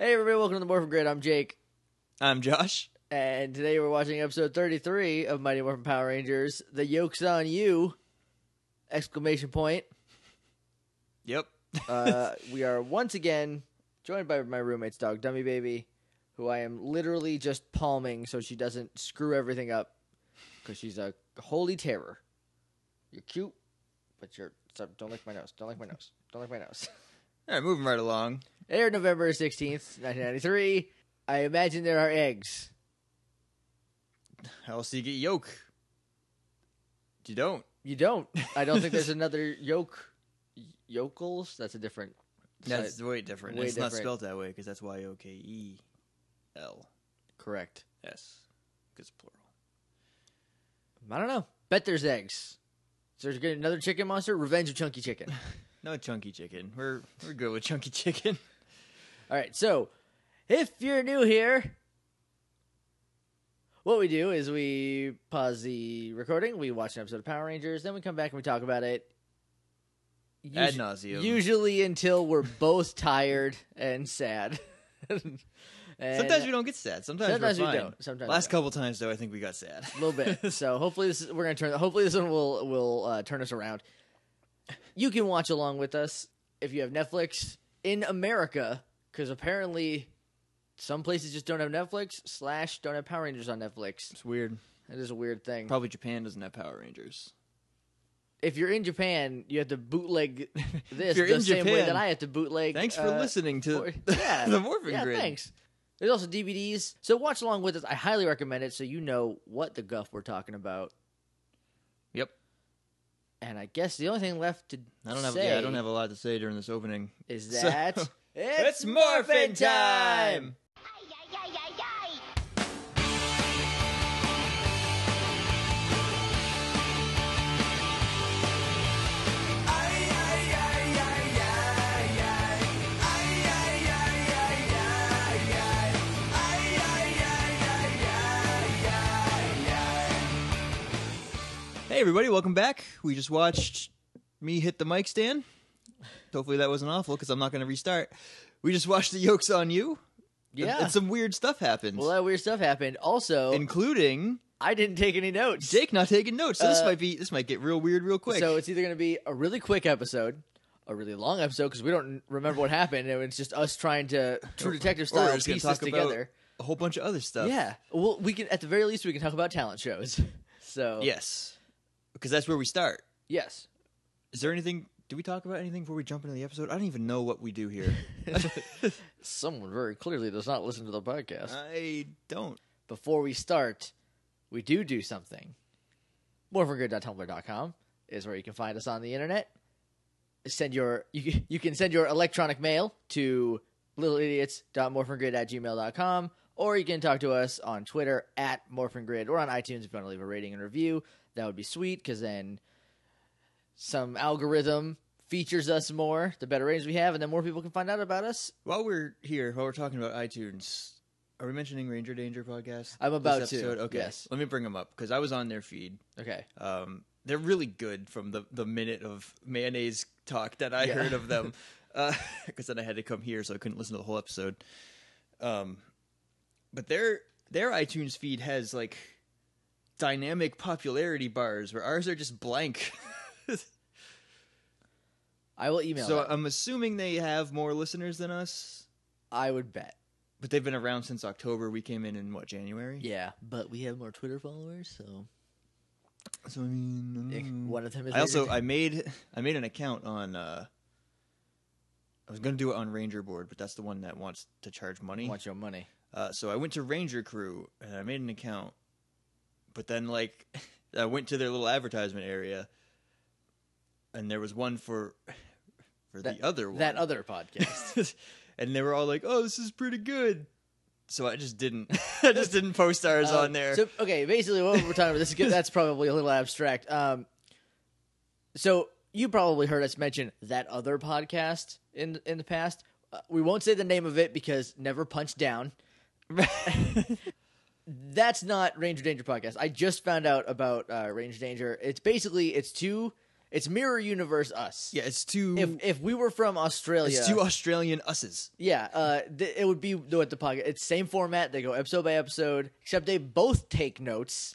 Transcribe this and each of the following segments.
Hey everybody, welcome to the Morphin Grid. I'm Jake. I'm Josh. And today we're watching episode 33 of Mighty Morphin Power Rangers. The Yolk's on you! Exclamation point. Yep. We are once again joined by my roommate's dog, Dummy Baby, who I am literally just palming so she doesn't screw everything up, because she's a holy terror. You're cute, but don't lick my nose. Don't lick my nose. Don't lick my nose. All right, moving right along. Aired November 16th, 1993. I imagine there are eggs. How else do you get yolk? You don't. You don't. I don't think there's another yokels. That's a different. That's way different. Way it's different. not spelled that way because that's Y-O-K-E-L. Correct. S. Because it's plural. I don't know. Bet there's eggs. Is there gonna be another chicken monster? Revenge of Chunky Chicken. No chunky chicken. We're good with chunky chicken. All right. So, if you're new here, what we do is we pause the recording, we watch an episode of Power Rangers, then we come back and we talk about it. Ad nauseum. Usually until we're both tired and sad. And sometimes we don't get sad. Sometimes we're fine. we don't. Sometimes Last we don't. couple times though, I think we got sad. A little bit. So hopefully hopefully this one will turn us around. You can watch along with us if you have Netflix in America, because apparently some places just don't have Netflix / don't have Power Rangers on Netflix. It's weird. It is a weird thing. Probably Japan doesn't have Power Rangers. If you're in Japan, you have to bootleg this you're the in same way Japan, that I have to bootleg. Thanks for listening to the Morphin Grid. Thanks. There's also DVDs, so watch along with us. I highly recommend it, so you know what the guff we're talking about. Yep. And I guess the only thing left to I don't have a lot to say during this opening. Is that it's Morphin time! Hey everybody, welcome back. We just watched me hit the mic stand. Hopefully that wasn't awful because I'm not going to restart. We just watched the Yolk's on you. Yeah. And some weird stuff happened. Well, that weird stuff happened. Also, including I didn't take any notes. Jake not taking notes. So this might get real weird real quick. So it's either going to be a really quick episode, a really long episode because we don't remember what happened, and it's just us trying to True Detective style piece this together. A whole bunch of other stuff. Yeah. Well, we can at the very least we can talk about talent shows. So yes. Because that's where we start. Yes. Is there anything... Do we talk about anything before we jump into the episode? I don't even know what we do here. Someone very clearly does not listen to the podcast. I don't. Before we start, we do something. Morphingrid.tumblr.com is where you can find us on the internet. You can send your electronic mail to littleidiots.morphingrid@gmail.com, or you can talk to us on Twitter @morphingrid or on iTunes if you want to leave a rating and review. That would be sweet, because then some algorithm features us more, the better ratings we have, and then more people can find out about us. While we're talking about iTunes, are we mentioning Ranger Danger podcast? I'm about to. Okay, yes. Let me bring them up, because I was on their feed. Okay. They're really good from the minute of mayonnaise talk that I heard of them, because then I had to come here, so I couldn't listen to the whole episode. But their iTunes feed has, like, dynamic popularity bars where ours are just blank. I will email So them. I'm assuming they have more listeners than us. I would bet. But they've been around since October. We came in what, January? Yeah, but we have more Twitter followers, so I mean, one of them is. I made an account on. I was going to do it on Ranger Board, but that's the one that wants to charge money. Want your money? So I went to Ranger Crew and I made an account. But then, like, I went to their little advertisement area, and there was one for the other one. That other podcast. And they were all like, "Oh, this is pretty good." So I just didn't post ours on there. So, okay, basically what we're talking about, that's probably a little abstract. So you probably heard us mention that other podcast in the past. We won't say the name of it because never punch down. That's not Ranger Danger podcast. I just found out about Ranger Danger. It's basically it's two It's Mirror Universe us. Yeah, it's two. If we were from Australia, it's two Australian us's. Yeah, it would be what the podcast. It's same format. They go episode by episode, except they both take notes.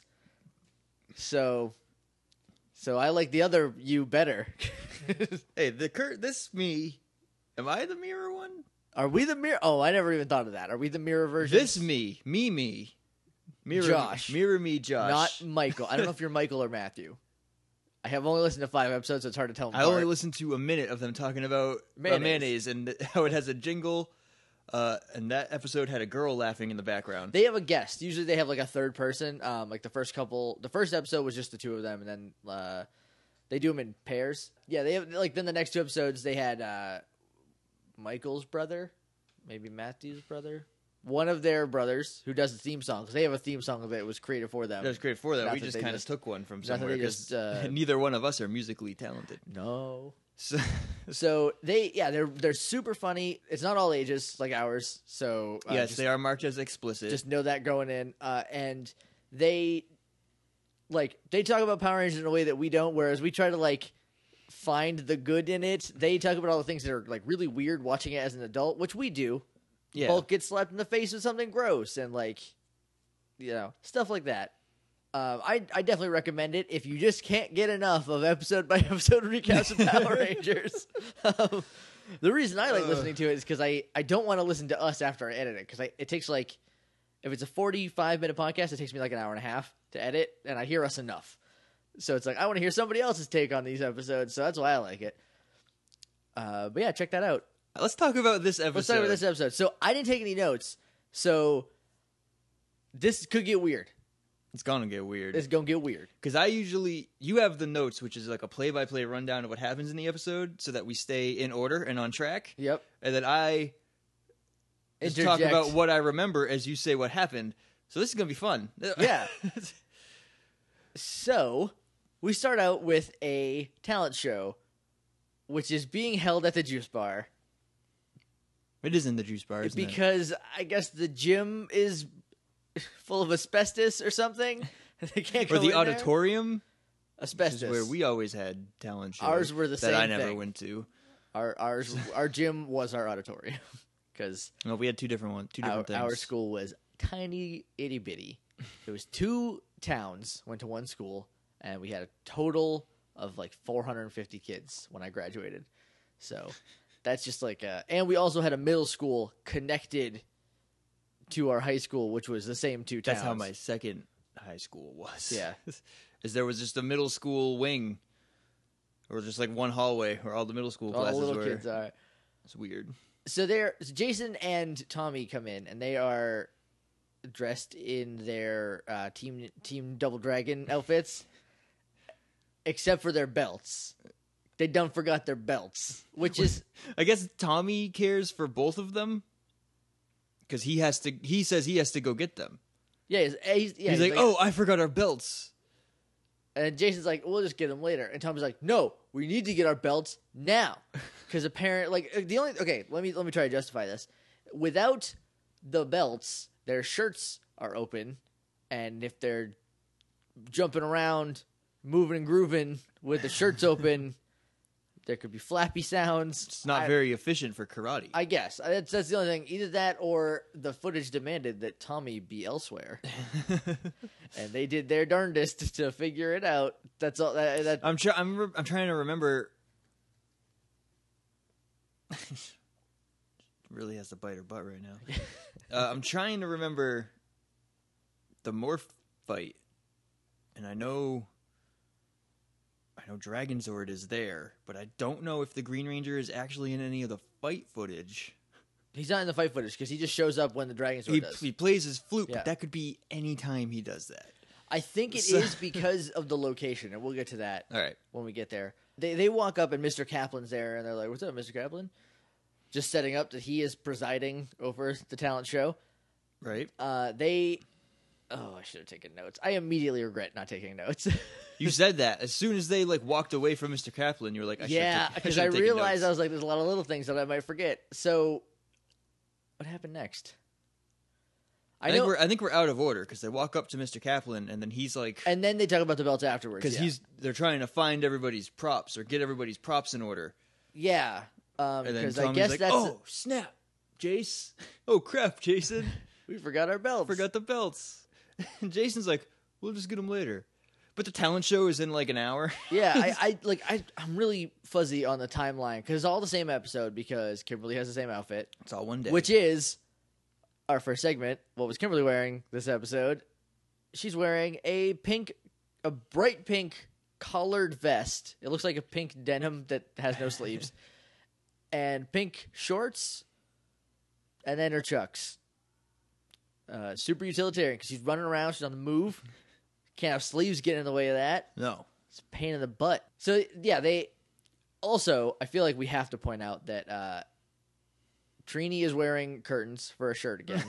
So I like the other you better. Hey, this me. Am I the mirror one? Are we the mirror? Oh, I never even thought of that. Are we the mirror version? This me. Mirror, Josh. Mirror me, Josh. Not Michael. I don't know if you're Michael or Matthew. I have only listened to 5 episodes, so it's hard to tell them I apart. only listened to a minute of them talking about mayonnaise and how it has a jingle. And that episode had a girl laughing in the background. They have a guest. Usually they have like a third person. Like the first episode was just the two of them, and then they do them in pairs. Yeah, they have like then the next 2 episodes they had Michael's brother, maybe Matthew's brother. One of their brothers who does the theme song, because they have a theme song that was created for them. That was created for them. Not We that just they kind of took one from not that somewhere they just, because neither one of us are musically talented. No. So they're super funny. It's not all ages like ours. So yes, they are marked as explicit. Just know that going in. And they talk about Power Rangers in a way that we don't, whereas we try to like find the good in it. They talk about all the things that are like really weird watching it as an adult, which we do. Yeah. Bulk gets slapped in the face with something gross and like, stuff like that. I definitely recommend it if you just can't get enough of episode by episode recaps of Power Rangers. The reason I like listening to it is because I don't want to listen to us after I edit it, because it takes like, if it's a 45-minute podcast, it takes me like an hour and a half to edit, and I hear us enough. So it's like, I want to hear somebody else's take on these episodes, so that's why I like it. But yeah, check that out. Let's talk about this episode. Let's talk about this episode. So I didn't take any notes, so this could get weird. It's gonna get weird. It's gonna get weird. Because you have the notes, which is like a play-by-play rundown of what happens in the episode, so that we stay in order and on track. Yep. And then I just talk about what I remember as you say what happened. So this is gonna be fun. Yeah. So we start out with a talent show, which is being held at the juice bar. It is in the juice bar, isn't because I guess the gym is full of asbestos or something. They can't go or the in auditorium. There. Asbestos. Which is where we always had talent shows. Ours were the same that I never thing. went to. Our gym was our auditorium because we had two different things. Our school was tiny, itty bitty. There was 2 towns went to one school, and we had a total of like 450 kids when I graduated. So that's just like and we also had a middle school connected to our high school, which was the same 2 towns. That's how my second high school was. Yeah. Is there was just a middle school wing, or just like one hallway where all the middle school classes all the little were. kids are. It's weird. So Jason and Tommy come in, and they are dressed in their Team Double Dragon outfits, except for their belts. They done forgot their belts, which is I guess Tommy cares for both of them because he says he has to go get them. Yeah, he's like, oh, I forgot our belts. And Jason's like, we'll just get them later. And Tommy's like, no, we need to get our belts now, because apparently, let me try to justify this. Without the belts, their shirts are open, and if they're jumping around, moving and grooving with the shirts open, there could be flappy sounds. It's not very efficient for karate. I guess. That's the only thing. Either that or the footage demanded that Tommy be elsewhere. And they did their darndest to figure it out. That's all. I'm trying to remember. Really has to bite her butt right now. I'm trying to remember the morph fight. And I know Dragon Zord is there, but I don't know if the Green Ranger is actually in any of the fight footage. He's not in the fight footage because he just shows up when the Dragon Zord does. He plays his flute, Yeah. but that could be any time he does that. I think it is because of the location, and we'll get to that All right. when we get there. They walk up, and Mr. Kaplan's there, and they're like, what's up, Mr. Kaplan? Just setting up that he is presiding over the talent show. Right. I should have taken notes. I immediately regret not taking notes. You said that. As soon as they walked away from Mr. Kaplan, you were like, because I realized I was like, there's a lot of little things that I might forget. So, what happened next? I think we're out of order because they walk up to Mr. Kaplan and then he's like, and then they talk about the belts afterwards because they're trying to find everybody's props or get everybody's props in order. Yeah, And then because Tommy's I guess like, that's oh snap, Jace! Oh crap, Jason! we forgot our belts. Forgot the belts. And Jason's like, we'll just get them later. But the talent show is in like an hour. Yeah, I'm really fuzzy on the timeline because it's all the same episode because Kimberly has the same outfit. It's all one day. Which is our first segment. What was Kimberly wearing this episode? She's wearing a bright pink collared vest. It looks like a pink denim that has no sleeves. And pink shorts. And then her Chucks. Super utilitarian because she's running around. She's on the move. Can't have sleeves getting in the way of that. No. It's a pain in the butt. So, yeah, they... Also, I feel like we have to point out that Trini is wearing curtains for a shirt again.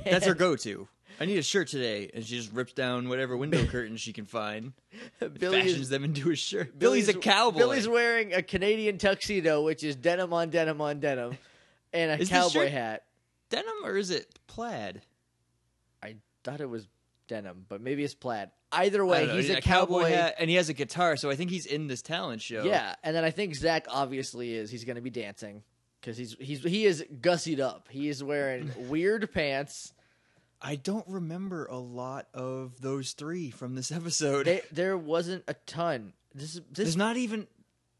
That's her go-to. I need a shirt today. And she just rips down whatever window curtains she can find. Fashions them into a shirt. Billy's a cowboy. Billy's wearing a Canadian tuxedo, which is denim on denim on denim, and a cowboy hat. Denim or is it plaid? I thought it was denim, but maybe it's plaid. Either way, he's a cowboy hat, and he has a guitar, so I think he's in this talent show. Yeah, and then I think Zach obviously is. He's going to be dancing because he is gussied up. He is wearing weird pants. I don't remember a lot of those three from this episode. There wasn't a ton. There's not even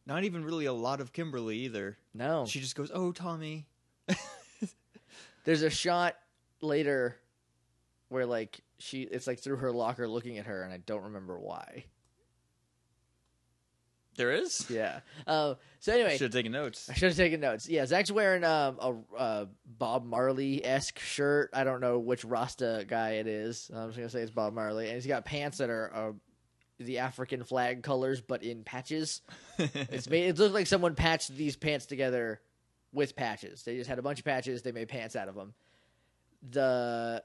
really a lot of Kimberly either. No, she just goes, "Oh, Tommy." There's a shot later where like it's like through her locker looking at her, and I don't remember why. There is? Yeah. So anyway, I should have taken notes. Yeah, Zach's wearing a Bob Marley-esque shirt. I don't know which Rasta guy it is. I'm just gonna say it's Bob Marley, and he's got pants that are the African flag colors, but in patches. It looks like someone patched these pants together with patches. They just had a bunch of patches. They made pants out of them. The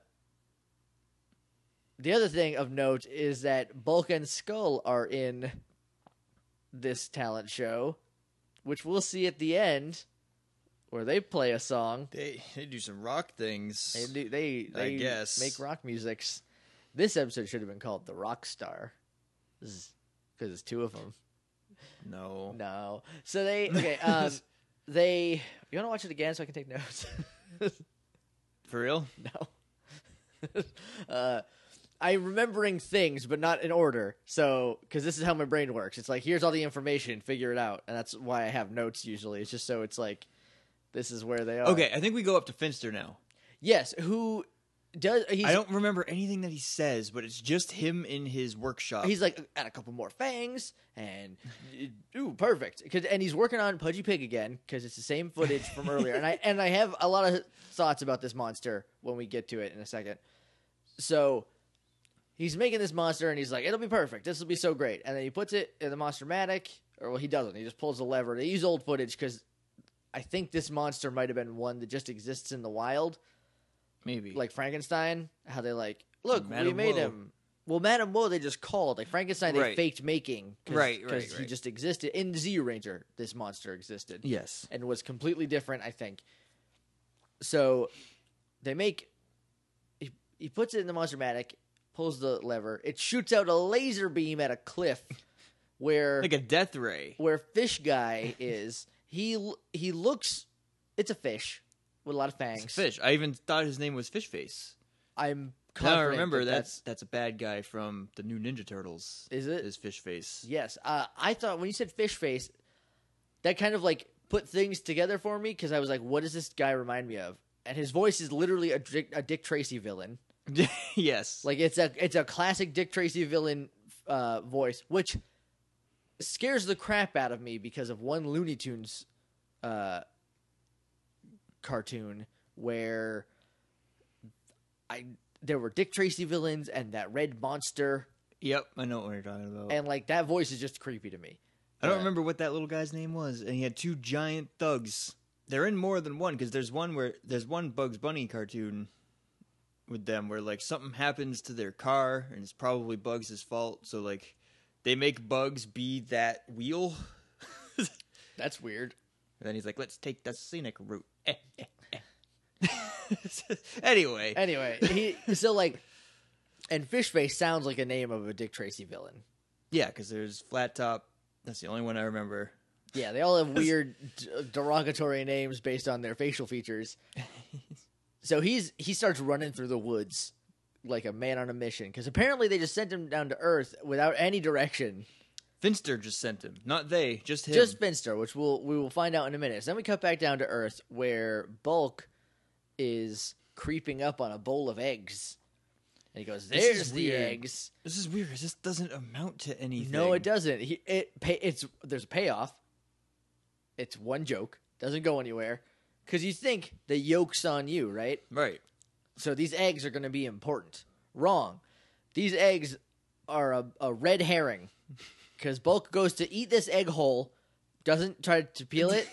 other thing of note is that Bulk and Skull are in this talent show, which we'll see at the end, where they play a song. They do some rock things. They I guess make rock musics. This episode should have been called The Rock Star, because it's two of them. No. So they okay. You want to watch it again so I can take notes? For real? No. I'm remembering things, but not in order. So, because this is how my brain works. It's like, here's all the information, figure it out. And that's why I have notes usually. It's just so it's like, this is where they are. Okay, I think we go up to Finster now. Yes, who does... I don't remember anything that he says, but it's just him in his workshop. He's like, add a couple more fangs, and... Ooh, perfect. And he's working on Pudgy Pig again, because it's the same footage from earlier. And I have a lot of thoughts about this monster when we get to it in a second. So... He's making this monster, and he's like, it'll be perfect. This will be so great. And then he puts it in the Monster-Matic. Or, well, he doesn't. He just pulls the lever. They use old footage, because I think this monster might have been one that just exists in the wild. Maybe. Like Frankenstein. How they like, look, we made him. Well, Madame Woe, they just called. Like Frankenstein, they faked making. Because he just existed. In the Zeo Ranger, this monster existed. Yes. And was completely different, I think. So, they make... He puts it in the Monster-Matic, pulls the lever. It shoots out a laser beam at a cliff where... Like a death ray. Where Fish Guy is. He looks... It's a fish with a lot of fangs. It's a fish. I even thought his name was Fish Face. I'm confident. Now I remember that's a bad guy from the new Ninja Turtles. Is it? Is Fish Face. Yes. I thought when you said Fish Face, that kind of like put things together for me because I was like, what does this guy remind me of? And his voice is literally a Dick Tracy villain. Yes. Like it's a classic Dick Tracy villain voice, which scares the crap out of me because of one Looney Tunes cartoon where there were Dick Tracy villains and that red monster. Yep, I know what you're talking about. And like that voice is just creepy to me. I don't remember what that little guy's name was, and he had two giant thugs. They're in more than one because there's one Bugs Bunny cartoon with them where like something happens to their car and it's probably Bugs' fault, so like they make Bugs be that wheel. That's weird. And then he's like, let's take the scenic route. Anyway, and Fishface sounds like a name of a Dick Tracy villain. Yeah, because there's Flat Top. That's the only one I remember. Yeah, they all have weird derogatory names based on their facial features. So he starts running through the woods like a man on a mission, because apparently they just sent him down to Earth without any direction. Finster just sent him. Not they, just him. Just Finster, which we will find out in a minute. So then we cut back down to Earth, where Bulk is creeping up on a bowl of eggs. And he goes, "There's the eggs." This is weird. This doesn't amount to anything. No, it doesn't. There's a payoff. It's one joke. Doesn't go anywhere. Because you think the yolk's on you, right? Right. So these eggs are going to be important. Wrong. These eggs are a red herring. Because Bulk goes to eat this egg whole, doesn't try to peel it.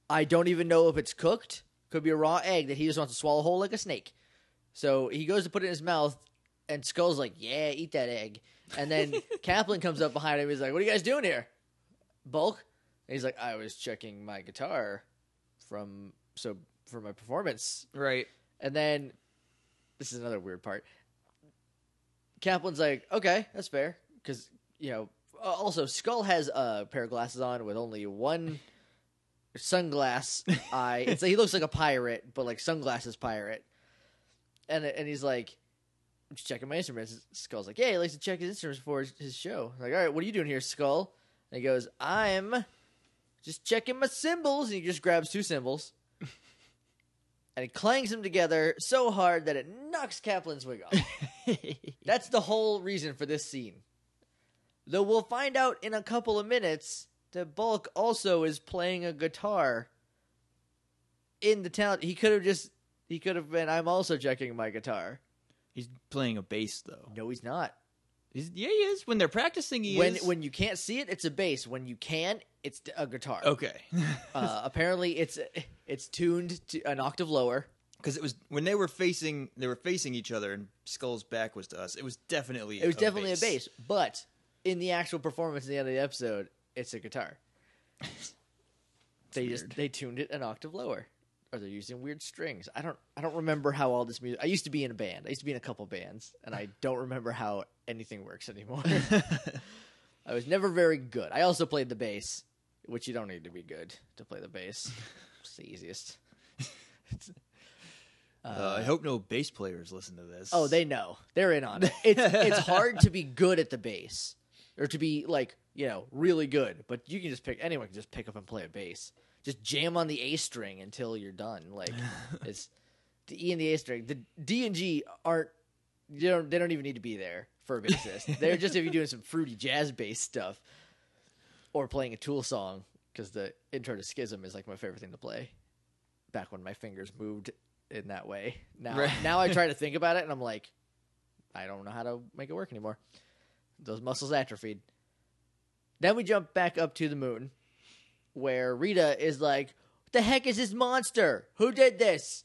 I don't even know if it's cooked. Could be a raw egg that he just wants to swallow whole like a snake. So he goes to put it in his mouth, and Skull's like, "Yeah, eat that egg." And then Kaplan comes up behind him. He's like, "What are you guys doing here, Bulk?" And he's like, "I was checking my guitar for my performance." Right. And then this is another weird part. Kaplan's like, "Okay, that's fair," because also Skull has a pair of glasses on with only one sunglass eye. It's like he looks like a pirate, but like sunglasses pirate. And he's like, "I'm just checking my instruments." Skull's like, "Yeah, he likes to check his instruments before his show." I'm like, "All right, what are you doing here, Skull?" And he goes, "I'm just checking my cymbals." And he just grabs two cymbals. And he clangs them together so hard that it knocks Kaplan's wig off. That's the whole reason for this scene. Though we'll find out in a couple of minutes that Bulk also is playing a guitar in the town. He could have been, "I'm also checking my guitar." He's playing a bass, though. No, he's not. Yeah, he is. When they're practicing, he is. When you can't see it, it's a bass. When you can, it's a guitar. Okay. Apparently, it's tuned to an octave lower. Because it was when they were facing each other, and Skull's back was to us. It was definitely a bass. But in the actual performance at the end of the episode, it's a guitar. They tuned it an octave lower. Or they're using weird strings. I don't remember how all this music. I used to be in a band. I used to be in a couple bands, and I don't remember how anything works anymore. I was never very good. I also played the bass, which you don't need to be good to play the bass. It's the easiest. I hope no bass players listen to this. Oh, they know. They're in on it. It's hard to be good at the bass, or to be really good. But you can anyone can just pick up and play a bass. Just jam on the A string until you're done. Like it's the E and the A string. The D and G aren't. They don't even need to be there for a bassist. They're just if you're doing some fruity jazz bass stuff, or playing a Tool song. Because the intro to Schism is like my favorite thing to play. Back when my fingers moved in that way. Now I try to think about it, and I'm like, I don't know how to make it work anymore. Those muscles atrophied. Then we jump back up to the moon, where Rita is like, "What the heck is this monster? Who did this?"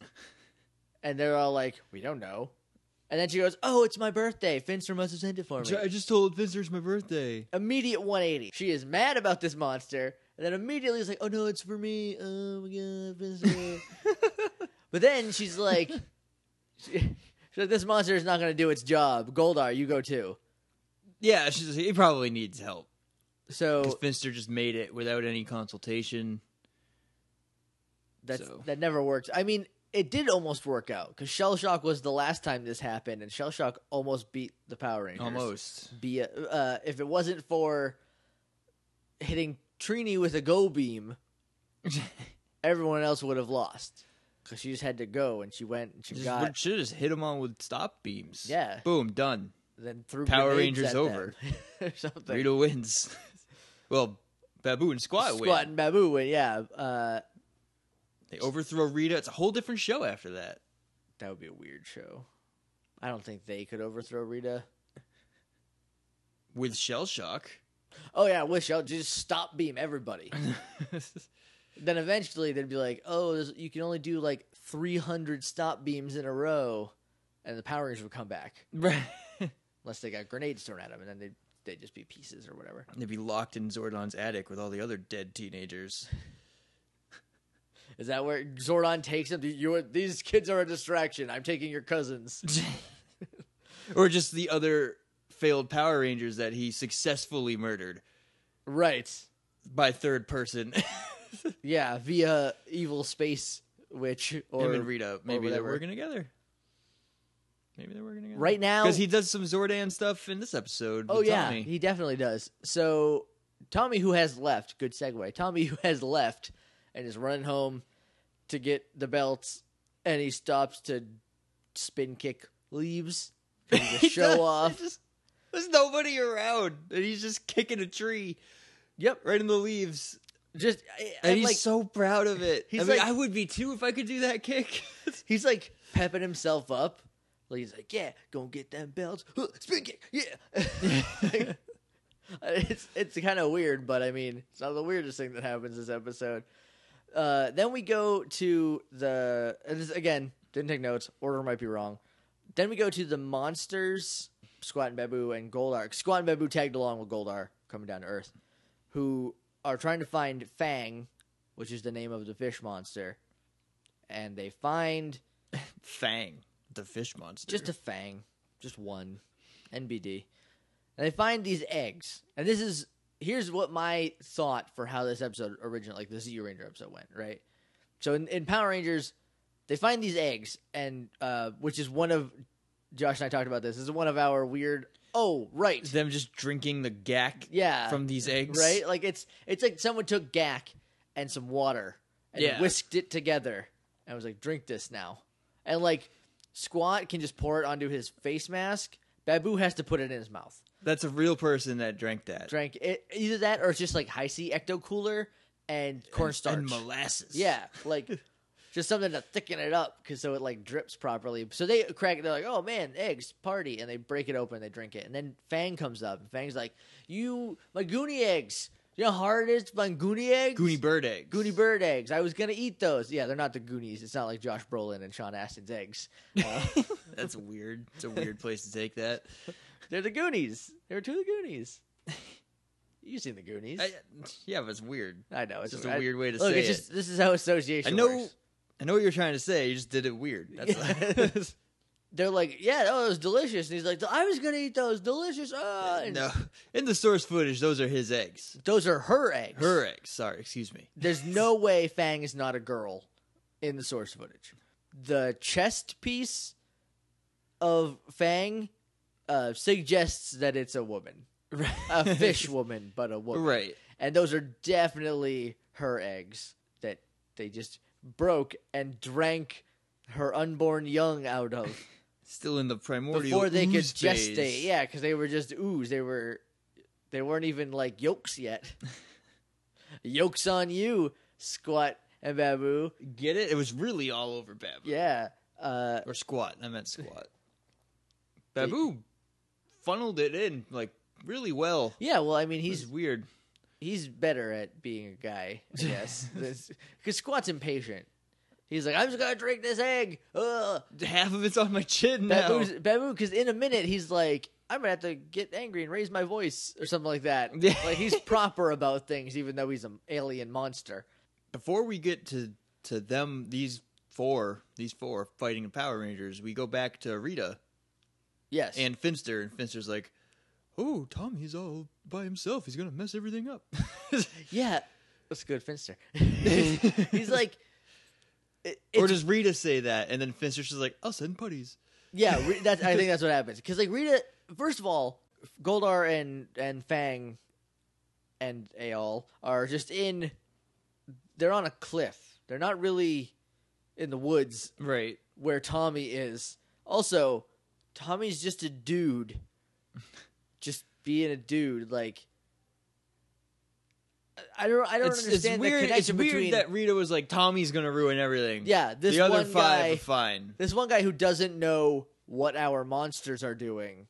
And they're all like, "We don't know." And then she goes, "Oh, it's my birthday. Finster must have sent it for me." I just told Finster it's my birthday. Immediate 180. She is mad about this monster, and then immediately is like, "Oh no, it's for me. Oh my god, Finster." But then she's like, "This monster is not going to do its job. Goldar, you go too." Yeah, he probably needs help. So because Finster just made it without any consultation. That never works. I mean, it did almost work out because Shell Shock was the last time this happened, and Shell Shock almost beat the Power Rangers. Almost. If it wasn't for hitting Trini with a go beam, everyone else would have lost because she just had to go, and she went and she should have just hit him on with stop beams. Yeah, boom, done. Then threw Power Rangers over. Or something. Rita wins. Well, Babu and Squat win. Squat and Babu win, yeah. They overthrow Rita. It's a whole different show after that. That would be a weird show. I don't think they could overthrow Rita. With Shell Shock. Oh, yeah, with Shell. Just stop beam everybody. Then eventually they'd be like, "Oh, you can only do like 300 stop beams in a row." And the Power Rangers would come back. Right. Unless they got grenades thrown at them, and then they'd just be pieces or whatever. They'd be locked in Zordon's attic with all the other dead teenagers. Is that where Zordon takes him? These kids are a distraction. I'm taking your cousins. Or just the other failed Power Rangers that he successfully murdered. Right. By third person. Yeah, via evil space witch. Or him and Rita. Maybe they're working together. Right now. Because he does some Zordan stuff in this episode. Oh, yeah. Tommy. He definitely does. So, Tommy, who has left. Good segue. Tommy, who has left and is running home to get the belts. And he stops to spin kick leaves. He show off. There's nobody around, and he's just kicking a tree. Yep, right in the leaves. And he's so proud of it. I would be too if I could do that kick. He's like pepping himself up. Like he's like, yeah, go get them belts. Spin kick, yeah. It's kind of weird, but I mean, it's not the weirdest thing that happens this episode. Then we go to again, didn't take notes. Order might be wrong. Then we go to the monsters, Squat and Babu and Goldar. Squat and Babu tagged along with Goldar coming down to Earth, who are trying to find Fang, which is the name of the fish monster. And they find... Fang, the fish monster. Just a Fang. Just one. NBD. And they find these eggs. And here's what my thought for how this episode originally, like the Zeo Ranger episode went, right? So in Power Rangers... They find these eggs, and which is one of Josh and I talked about this. This is one of our weird. Oh, right. Them just drinking the gack. From these eggs, right? Like it's like someone took gack and some water and whisked it together, and was like, "Drink this now." And like Squat can just pour it onto his face mask. Babu has to put it in his mouth. That's a real person that drank that. Drank it, either that or it's just like Hi-C Ecto Cooler and cornstarch and molasses. Yeah, like. Just something to thicken it up, so it like drips properly. So they crack it. They're like, "Oh man, eggs party!" And they break it open. They drink it, and then Fang comes up, and Fang's like, my Goonie eggs. You know how hard it is to find Goonie eggs? Goonie bird eggs. Goonie bird eggs. I was gonna eat those. Yeah, they're not the Goonies. It's not like Josh Brolin and Sean Astin's eggs. That's weird. It's a weird place to take that. They're the Goonies. They were two of the Goonies. You've seen the Goonies. Yeah, but it's weird. I know. It's just a weird way to say it. This is how association works. I know what you're trying to say. You just did it weird. That's They're like, yeah, it was delicious. And he's like, I was going to eat those. Delicious. No. In the source footage, those are his eggs. Those are her eggs. Her eggs. Sorry, excuse me. There's no way Fang is not a girl in the source footage. The chest piece of Fang suggests that it's a woman. A fish woman, but a woman. Right. And those are definitely her eggs that they just broke and drank her unborn young out of. Still in the primordial before they could ooze gestate. phase. Yeah, because they were just ooze. They weren't even like yolks yet. Yolks on you, Squat and Babu. Get it? It was really all over Babu. Yeah. Or Squat. I meant Squat. Babu funneled it in like really well. Yeah, well, I mean, he's weird. He's better at being a guy, I guess. Because Squat's impatient. He's like, I'm just going to drink this egg. Ugh. Half of it's on my chin now. Babu, because in a minute, he's like, I'm going to have to get angry and raise my voice or something like that. Like, he's proper about things, even though he's an alien monster. Before we get to them, these four fighting the Power Rangers, we go back to Rita. Yes. And Finster. And Finster's like, oh, Tommy's all by himself. He's going to mess everything up. Yeah. That's good, Finster. He's like... Or does Rita say that? And then Finster's just like, I'll send putties. Yeah, I think that's what happens. Because, like, Rita... First of all, Goldar and Fang and Aol are just in... They're on a cliff. They're not really in the woods. Right. Where Tommy is. Also, Tommy's just a dude. Just being a dude, like I don't understand the connection it's weird between that Rita was like, Tommy's gonna ruin everything. Yeah, the other five are fine. This one guy who doesn't know what our monsters are doing,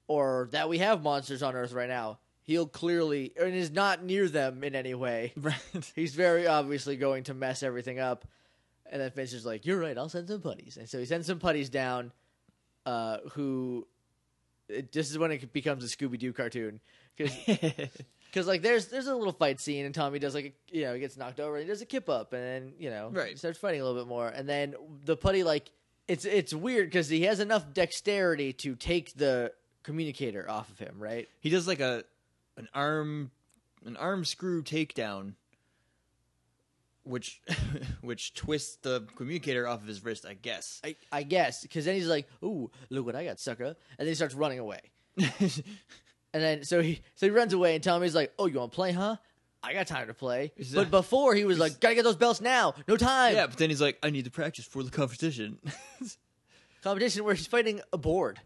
or that we have monsters on Earth right now, he'll clearly and is not near them in any way. Right. He's very obviously going to mess everything up. And then Fincher's like, "You're right. I'll send some putties." And so he sends some putties down. This is when it becomes a Scooby-Doo cartoon. Because Because like there's a little fight scene and Tommy does like he gets knocked over and he does a kip up and then Right. starts fighting a little bit more and then the putty like it's weird because he has enough dexterity to take the communicator off of him, right? He does like an arm screw takedown, which twists the communicator off of his wrist, I guess. I guess because then he's like, "Ooh, look what I got, sucker!" And then he starts running away. And then so he runs away, and Tommy's like, "Oh, you want to play, huh? I got time to play." But before he was like, "Gotta get those belts now, no time." Yeah, but then he's like, "I need to practice for the competition." Competition where he's fighting a board.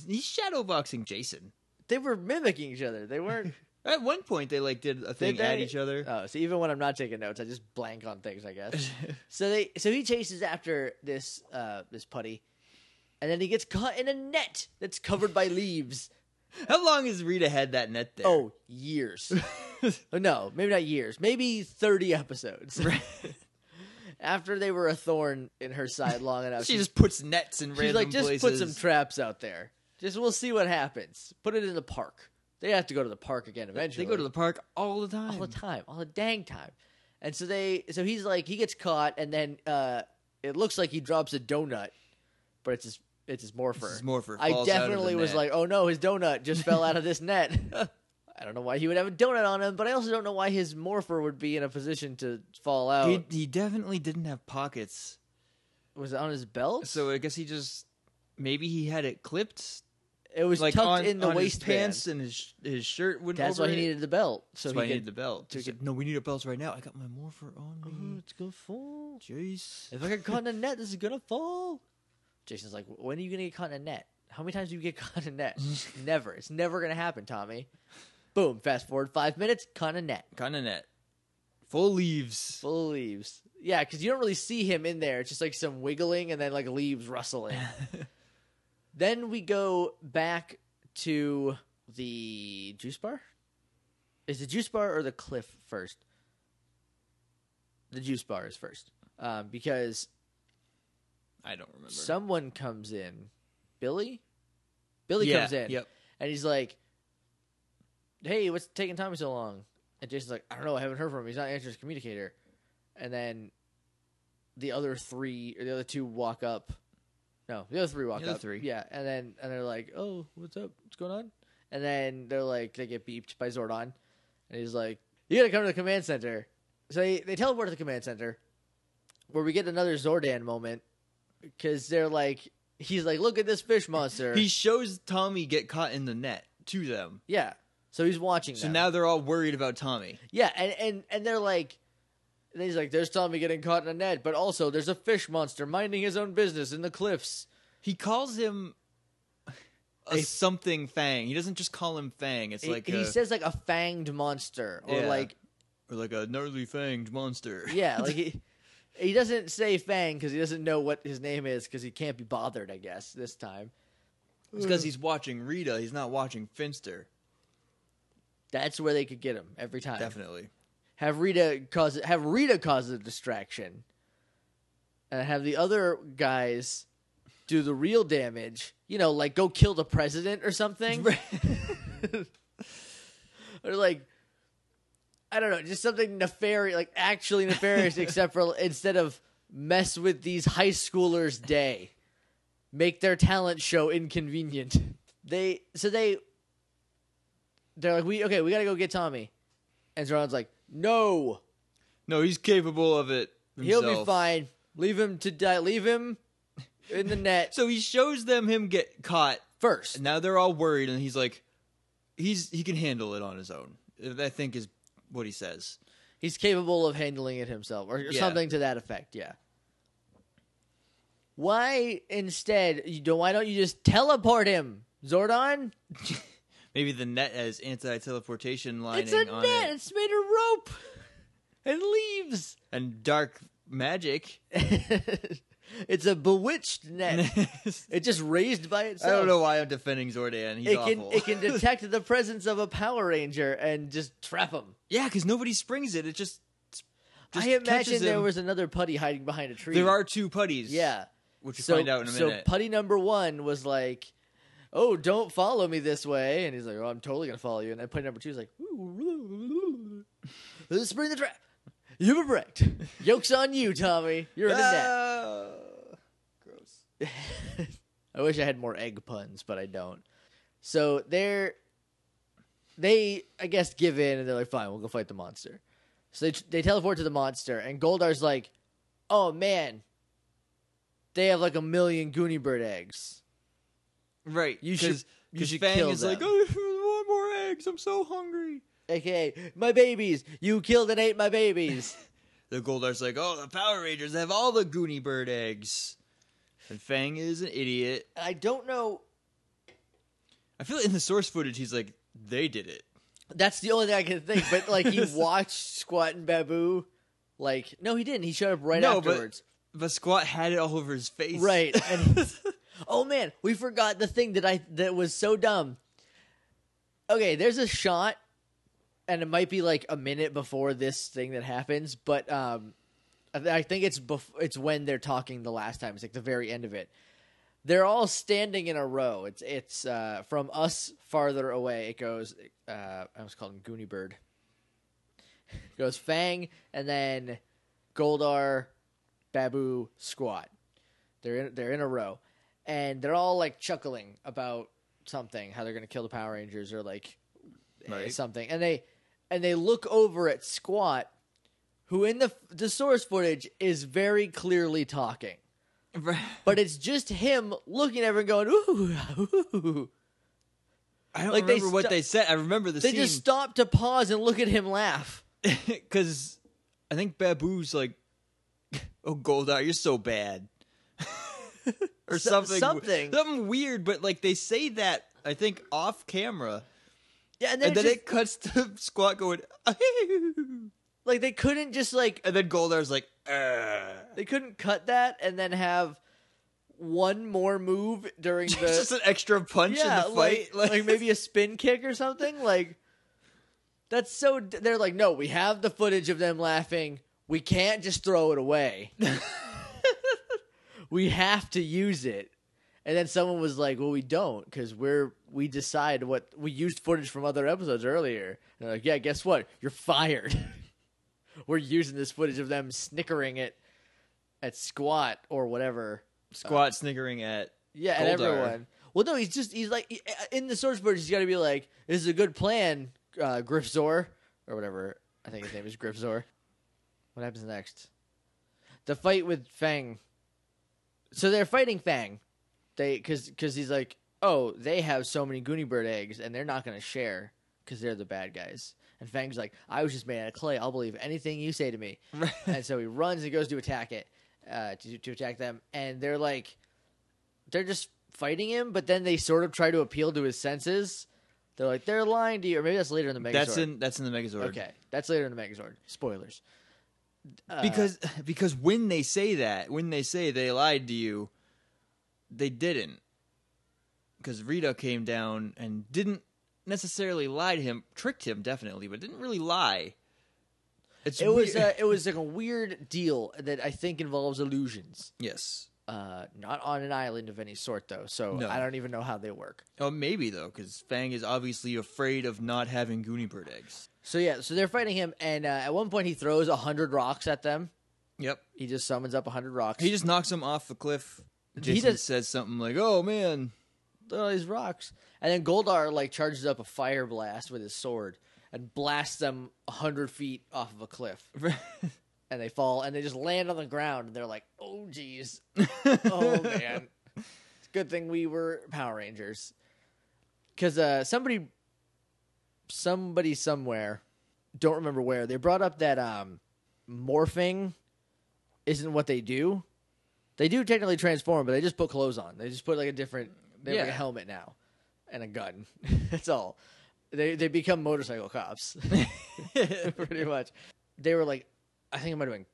He's shadowboxing Jason. They were mimicking each other. They weren't. At one point, they like did a thing at each other. Oh, so even when I'm not taking notes, I just blank on things, I guess. So he chases after this putty, and then he gets caught in a net that's covered by leaves. How long has Rita had that net there? Oh, years. No, maybe not years. Maybe 30 episodes. Right. After they were a thorn in her side long enough, she just puts nets in random places. Just put some traps out there. We'll see what happens. Put it in the park. They have to go to the park again eventually. They go to the park all the time. All the dang time. And so he's like, he gets caught, and then it looks like he drops a donut, but it's his morpher. His morpher I definitely was like, oh no, his donut just fell out of this net. I don't know why he would have a donut on him, but I also don't know why his morpher would be in a position to fall out. He definitely didn't have pockets. Was it on his belt? So I guess maybe he had it clipped. It was like tucked in the waistband, and his shirt wouldn't. That's why he needed the belt. That's why he needed the belt. No, we need our belts right now. I got my morpher on me. Oh, it's gonna fall. Jace, if I get caught in a net, this is gonna fall. Jason's like, when are you gonna get caught in a net? How many times do you get caught in a net? Never. It's never gonna happen, Tommy. Boom. Fast forward 5 minutes. Caught in a net. Caught in a net. Full of leaves. Full of leaves. Yeah, because you don't really see him in there. It's just like some wiggling and then like leaves rustling. Then we go back to the juice bar. Is the juice bar or the cliff first? The juice bar is first. Because I don't remember. Someone comes in. Billy? Billy comes in. Yep. And he's like, hey, what's taking Tommy so long? And Jason's like, I don't know. I haven't heard from him. He's not answering his communicator. And then the other two walk up. No, the other three walk up. Yeah. And they're like, oh, what's up? What's going on? And then they're like, they get beeped by Zordon. And he's like, you got to come to the command center. So they teleport to the command center where we get another Zordan moment. Because they're like, he's like, look at this fish monster. He shows Tommy get caught in the net to them. Yeah. So he's watching them. So now they're all worried about Tommy. Yeah, and they're like, and he's like, there's Tommy getting caught in a net, but also there's a fish monster minding his own business in the cliffs. He calls him a something Fang. He doesn't just call him Fang. It's like he says like a fanged monster or like a gnarly fanged monster. Yeah, like he doesn't say Fang because he doesn't know what his name is because he can't be bothered, I guess, this time. It's because he's watching Rita. He's not watching Finster. That's where they could get him every time. Definitely. Have Rita cause a distraction, and have the other guys do the real damage. You know, like go kill the president or something, or like I don't know, just something nefarious, like actually nefarious, except for instead of mess with these high schoolers' day, make their talent show inconvenient. They're like, we gotta go get Tommy. And Zordon's like, no, he's capable of it himself. He'll be fine. Leave him to die. Leave him in the net. So he shows them him get caught first. And now they're all worried, and he's like, he can handle it on his own. I think is what he says. He's capable of handling it himself, or something to that effect. Yeah. Why don't you just teleport him, Zordon? Maybe the net has anti-teleportation lining on it. It's a net. It's made of rope and leaves and dark magic. It's a bewitched net. It's just raised by itself. I don't know why I'm defending Zordan. He's awful. It can detect the presence of a Power Ranger and just trap him. Yeah, because nobody springs it. It just I imagine there was another putty hiding behind a tree. There are two putties. Yeah. Which we'll find out in a minute. So putty number 1 was like, oh, don't follow me this way. And he's like, oh, I'm totally going to follow you. And then putty number 2 is like, ooh. Let's spring the trap. You've been wrecked. Yolk's on you, Tommy. You're in the Gross. I wish I had more egg puns, but I don't. So they, I guess, give in, and they're like, fine, we'll go fight the monster. So they teleport to the monster, and Goldar's like, oh, man, they have like 1 million Goonie Bird eggs. Right. You should Fang kill is them. like, oh, I want more eggs. I'm so hungry. AKA, my babies. You killed and ate my babies. The Goldar's like, oh, the Power Rangers have all the Goonie Bird eggs. And Fang is an idiot. I don't know. I feel like in the source footage, he's like, they did it. That's the only thing I can think. But, like, he watched Squat and Babu. Like, no, he didn't. He showed up right afterwards. But Squat had it all over his face. Right. And oh, man, we forgot the thing that was so dumb. Okay, there's a shot, and it might be, like, a minute before this thing that happens, but I think it's when they're talking the last time. It's, like, the very end of it. They're all standing in a row. It's from us farther away. It goes. I was calling him Goonie Bird. It goes Fang, and then Goldar, Babu, Squat. They're in a row, and they're all like chuckling about something, how they're gonna kill the Power Rangers or like something. And they look over at Squat, who in the source footage is very clearly talking. But it's just him looking at everyone going, ooh, ooh. I don't remember what they said. I remember the scene. They just stop to pause and look at him laugh. Because I think Babu's like, oh, Goldar, you're so bad. Or something. Something weird, but like they say that, I think, off camera. Yeah, and then it cuts to Squat going, like they couldn't just like... And then Goldar's like, They couldn't cut that and then have one more move during the... just an extra punch in the fight? Like maybe a spin kick or something? Like, that's so... They're like, no, we have the footage of them laughing. We can't just throw it away. We have to use it. And then someone was like, well, we don't, because we decide what... We used footage from other episodes earlier. And they're like, yeah, guess what? You're fired. We're using this footage of them snickering at Squat or whatever. Squat snickering at Goldar. At everyone. Well, no, he's like, in the source footage, he's got to be like, this is a good plan, Griffzor, or whatever. I think his name is Griffzor. What happens next? The fight with Fang. So they're fighting Fang. Because he's like, oh, they have so many Goonie Bird eggs, and they're not going to share because they're the bad guys. And Fang's like, I was just made out of clay. I'll believe anything you say to me. And so he runs and goes to attack it, to attack them. And they're like, they're just fighting him, but then they sort of try to appeal to his senses. They're like, they're lying to you. Or maybe that's later in the Megazord. That's in the Megazord. Okay, that's later in the Megazord. Spoilers. Because when they say that, when they say they lied to you, they didn't. Because Rita came down and didn't necessarily lie to him, tricked him definitely, but didn't really lie. It was like a weird deal that I think involves illusions. Yes. Not on an island of any sort though, so no. I don't even know how they work. Oh, maybe though, because Fang is obviously afraid of not having Goonie Bird eggs. So they're fighting him, and at one point he throws 100 rocks at them. Yep. He just summons up 100 rocks. He just knocks them off the cliff. Jason says something like, "Oh man, all these rocks," and then Goldar like charges up a fire blast with his sword and blasts them 100 feet off of a cliff, and they fall and they just land on the ground. And they're like, "Oh geez, oh man, it's a good thing we were Power Rangers," because somebody somewhere, don't remember where, they brought up that morphing isn't what they do. They do technically transform, but they just put clothes on. They just put like a different... They have like a helmet now. And a gun. That's all. They become motorcycle cops. Pretty much. They were like... I think it might have been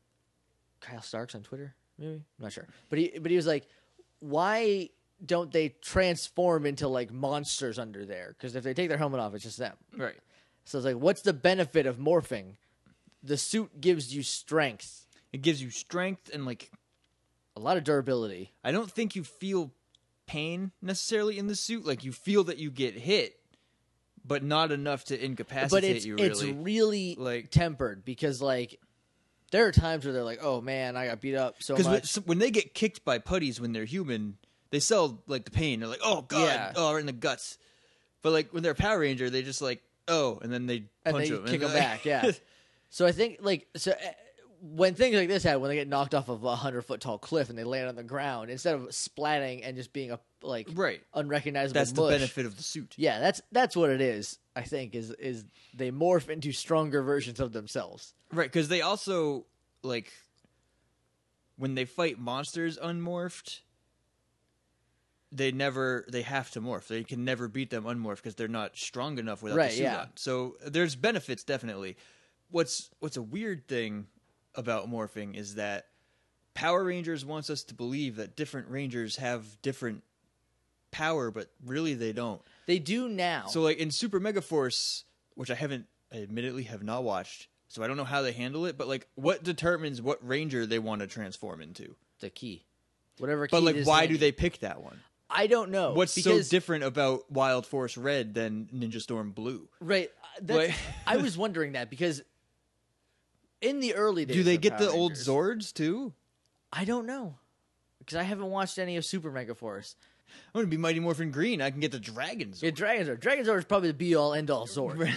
Kyle Starks on Twitter, maybe? I'm not sure. But he was like, why don't they transform into like monsters under there? Because if they take their helmet off, it's just them. Right. So it's like, what's the benefit of morphing? The suit gives you strength. It gives you strength and like... a lot of durability. I don't think you feel pain necessarily in the suit. Like, you feel that you get hit, but not enough to incapacitate but it's you. Really, it's really like tempered because like there are times where they're like, oh man, I got beat up so much. Because when they get kicked by putties when they're human, they sell like the pain. They're like, oh god, oh right in the guts. But like when they're a Power Ranger, they just like and then they punch them, kick them back. Yeah. So I think when things like this happen, when they get knocked off of a 100-foot tall cliff and they land on the ground, instead of splatting and just being a unrecognizable that's mush, the benefit of the suit. Yeah, that's what it is. I think is they morph into stronger versions of themselves. Right, because they also like when they fight monsters unmorphed, they have to morph. They can never beat them unmorphed because they're not strong enough without the suit on. So there's benefits definitely. What's a weird thing about morphing is that Power Rangers wants us to believe that different Rangers have different power, but really they don't. They do now. So like in Super Mega Force, which I admittedly have not watched, so I don't know how they handle it, but like what determines what Ranger they want to transform into? The key. Whatever key. But like why do they pick that one? I don't know. What's so different about Wild Force Red than Ninja Storm Blue? Right. I was wondering that because in the early days, do they get Power the old Rangers, Zords too? I don't know because I haven't watched any of Super Mega Force. I'm gonna be Mighty Morphin Green. I can get the Dragon Zord. Yeah, Dragon Zord. Dragon Zord is probably the be-all, end-all Zord.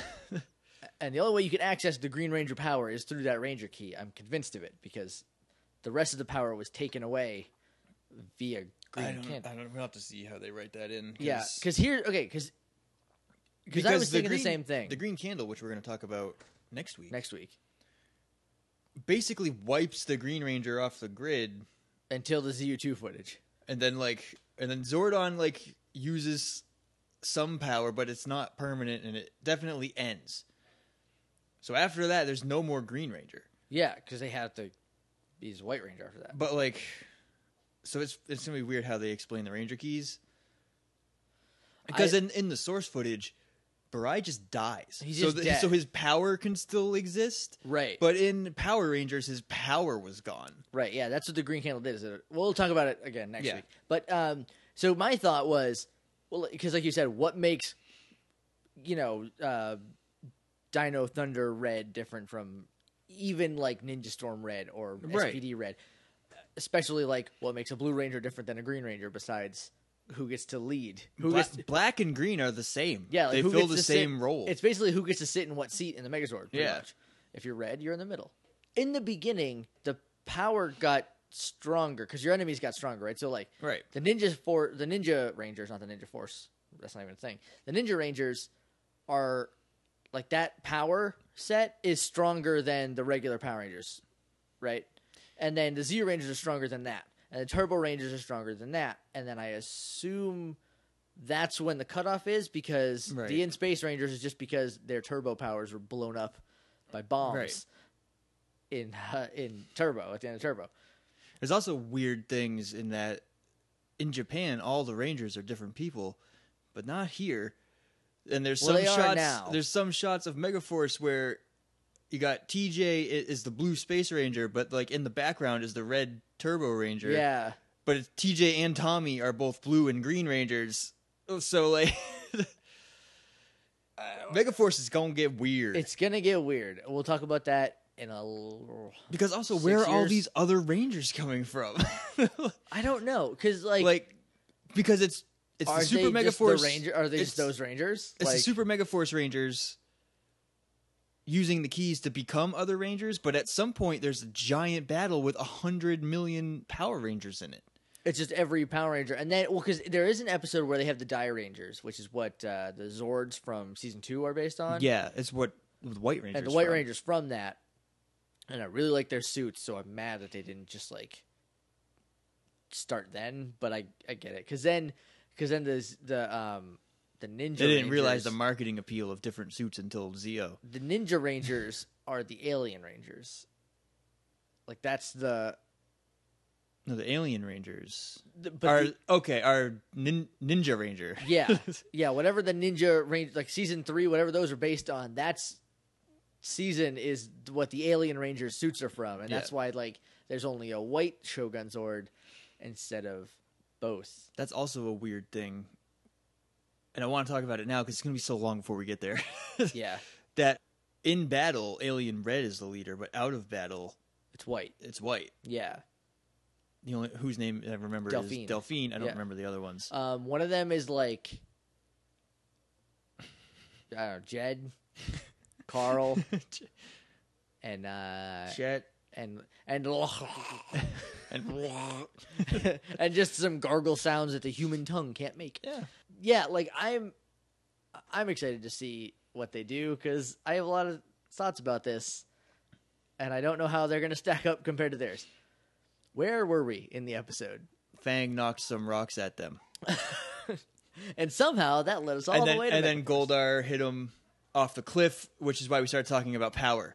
And the only way you can access the Green Ranger power is through that Ranger key. I'm convinced of it because the rest of the power was taken away via Green Candle. We'll have to see how they write that in. Yeah, because I was thinking the same thing. The Green Candle, which we're going to talk about next week, basically wipes the Green Ranger off the grid until the ZU2 footage, and then Zordon uses some power, but it's not permanent, and it definitely ends. So after that, there's no more Green Ranger. Yeah, because they have to use White Ranger after that. But so it's gonna be weird how they explain the Ranger keys. Because in the source footage, Barai just dies. He's just dead. So his power can still exist. Right. But in Power Rangers, his power was gone. Right, yeah, that's what the Green Candle did. We'll talk about it again next week. But so my thought was, well, because like you said, what makes, Dino Thunder Red different from even like Ninja Storm Red or SPD Red? Especially what makes a Blue Ranger different than a Green Ranger besides who gets to lead? Black and green are the same. Yeah, they fill the same role. It's basically who gets to sit in what seat in the Megazord. Yeah. Much. If you're red, you're in the middle. In the beginning, the power got stronger because your enemies got stronger, right? So the Ninja Rangers, not the Ninja Force. That's not even a thing. The Ninja Rangers are that power set is stronger than the regular Power Rangers, right? And then the Z Rangers are stronger than that. And the Turbo Rangers are stronger than that. And then I assume that's when the cutoff is because the In-Space Rangers is just because their turbo powers were blown up by bombs in Turbo, at the end of Turbo. There's also weird things in that in Japan, all the Rangers are different people, but not here. And there's some shots of Megaforce where you got TJ is the blue Space Ranger, but in the background is the red Turbo Ranger. Yeah. But TJ and Tommy are both blue and green Rangers. So Megaforce is gonna get weird. It's gonna get weird. We'll talk about that in a little. Because also, where are all these other Rangers coming from? I don't know. Because because it's the Super Megaforce Ranger. Are they just those Rangers? It's the Super Megaforce Rangers using the keys to become other Rangers, but at some point there's a giant battle with 100 million Power Rangers in it. It's just every Power Ranger, and then because there is an episode where they have the Dire Rangers, which is what the Zords from season 2 are based on. Yeah, it's what the White Rangers. And the White Rangers from that, and I really like their suits, so I'm mad that they didn't just start then. But I get it because then there's the Ninja. They didn't realize the marketing appeal of different suits until Zeo. The Ninja Rangers are the Alien Rangers. That's the. No, the Alien Rangers are Ninja Ranger. Yeah, whatever the Ninja Ranger, season 3, whatever those are based on. That's season is what the Alien Rangers suits are from, and that's why there's only a white Shogun Zord instead of both. That's also a weird thing. and I want to talk about it now because it's going to be so long before we get there. Yeah. That in battle, Alien Red is the leader, but out of battle, It's white. it's white. Yeah. The only whose name I remember Delphine. is Delphine. I don't Yeah. remember the other ones. One of them is like, I don't know, Jed, Carl, and Chet and and and just some gargle sounds that the human tongue can't make. yeah. Yeah, like I'm excited to see what they do because I have a lot of thoughts about this, and I don't know how they're going to stack up compared to theirs. Where were we in the episode? Fang knocked some rocks at them, And somehow that led us all the way to and then Goldar hit him off the cliff, which is why we started talking about power.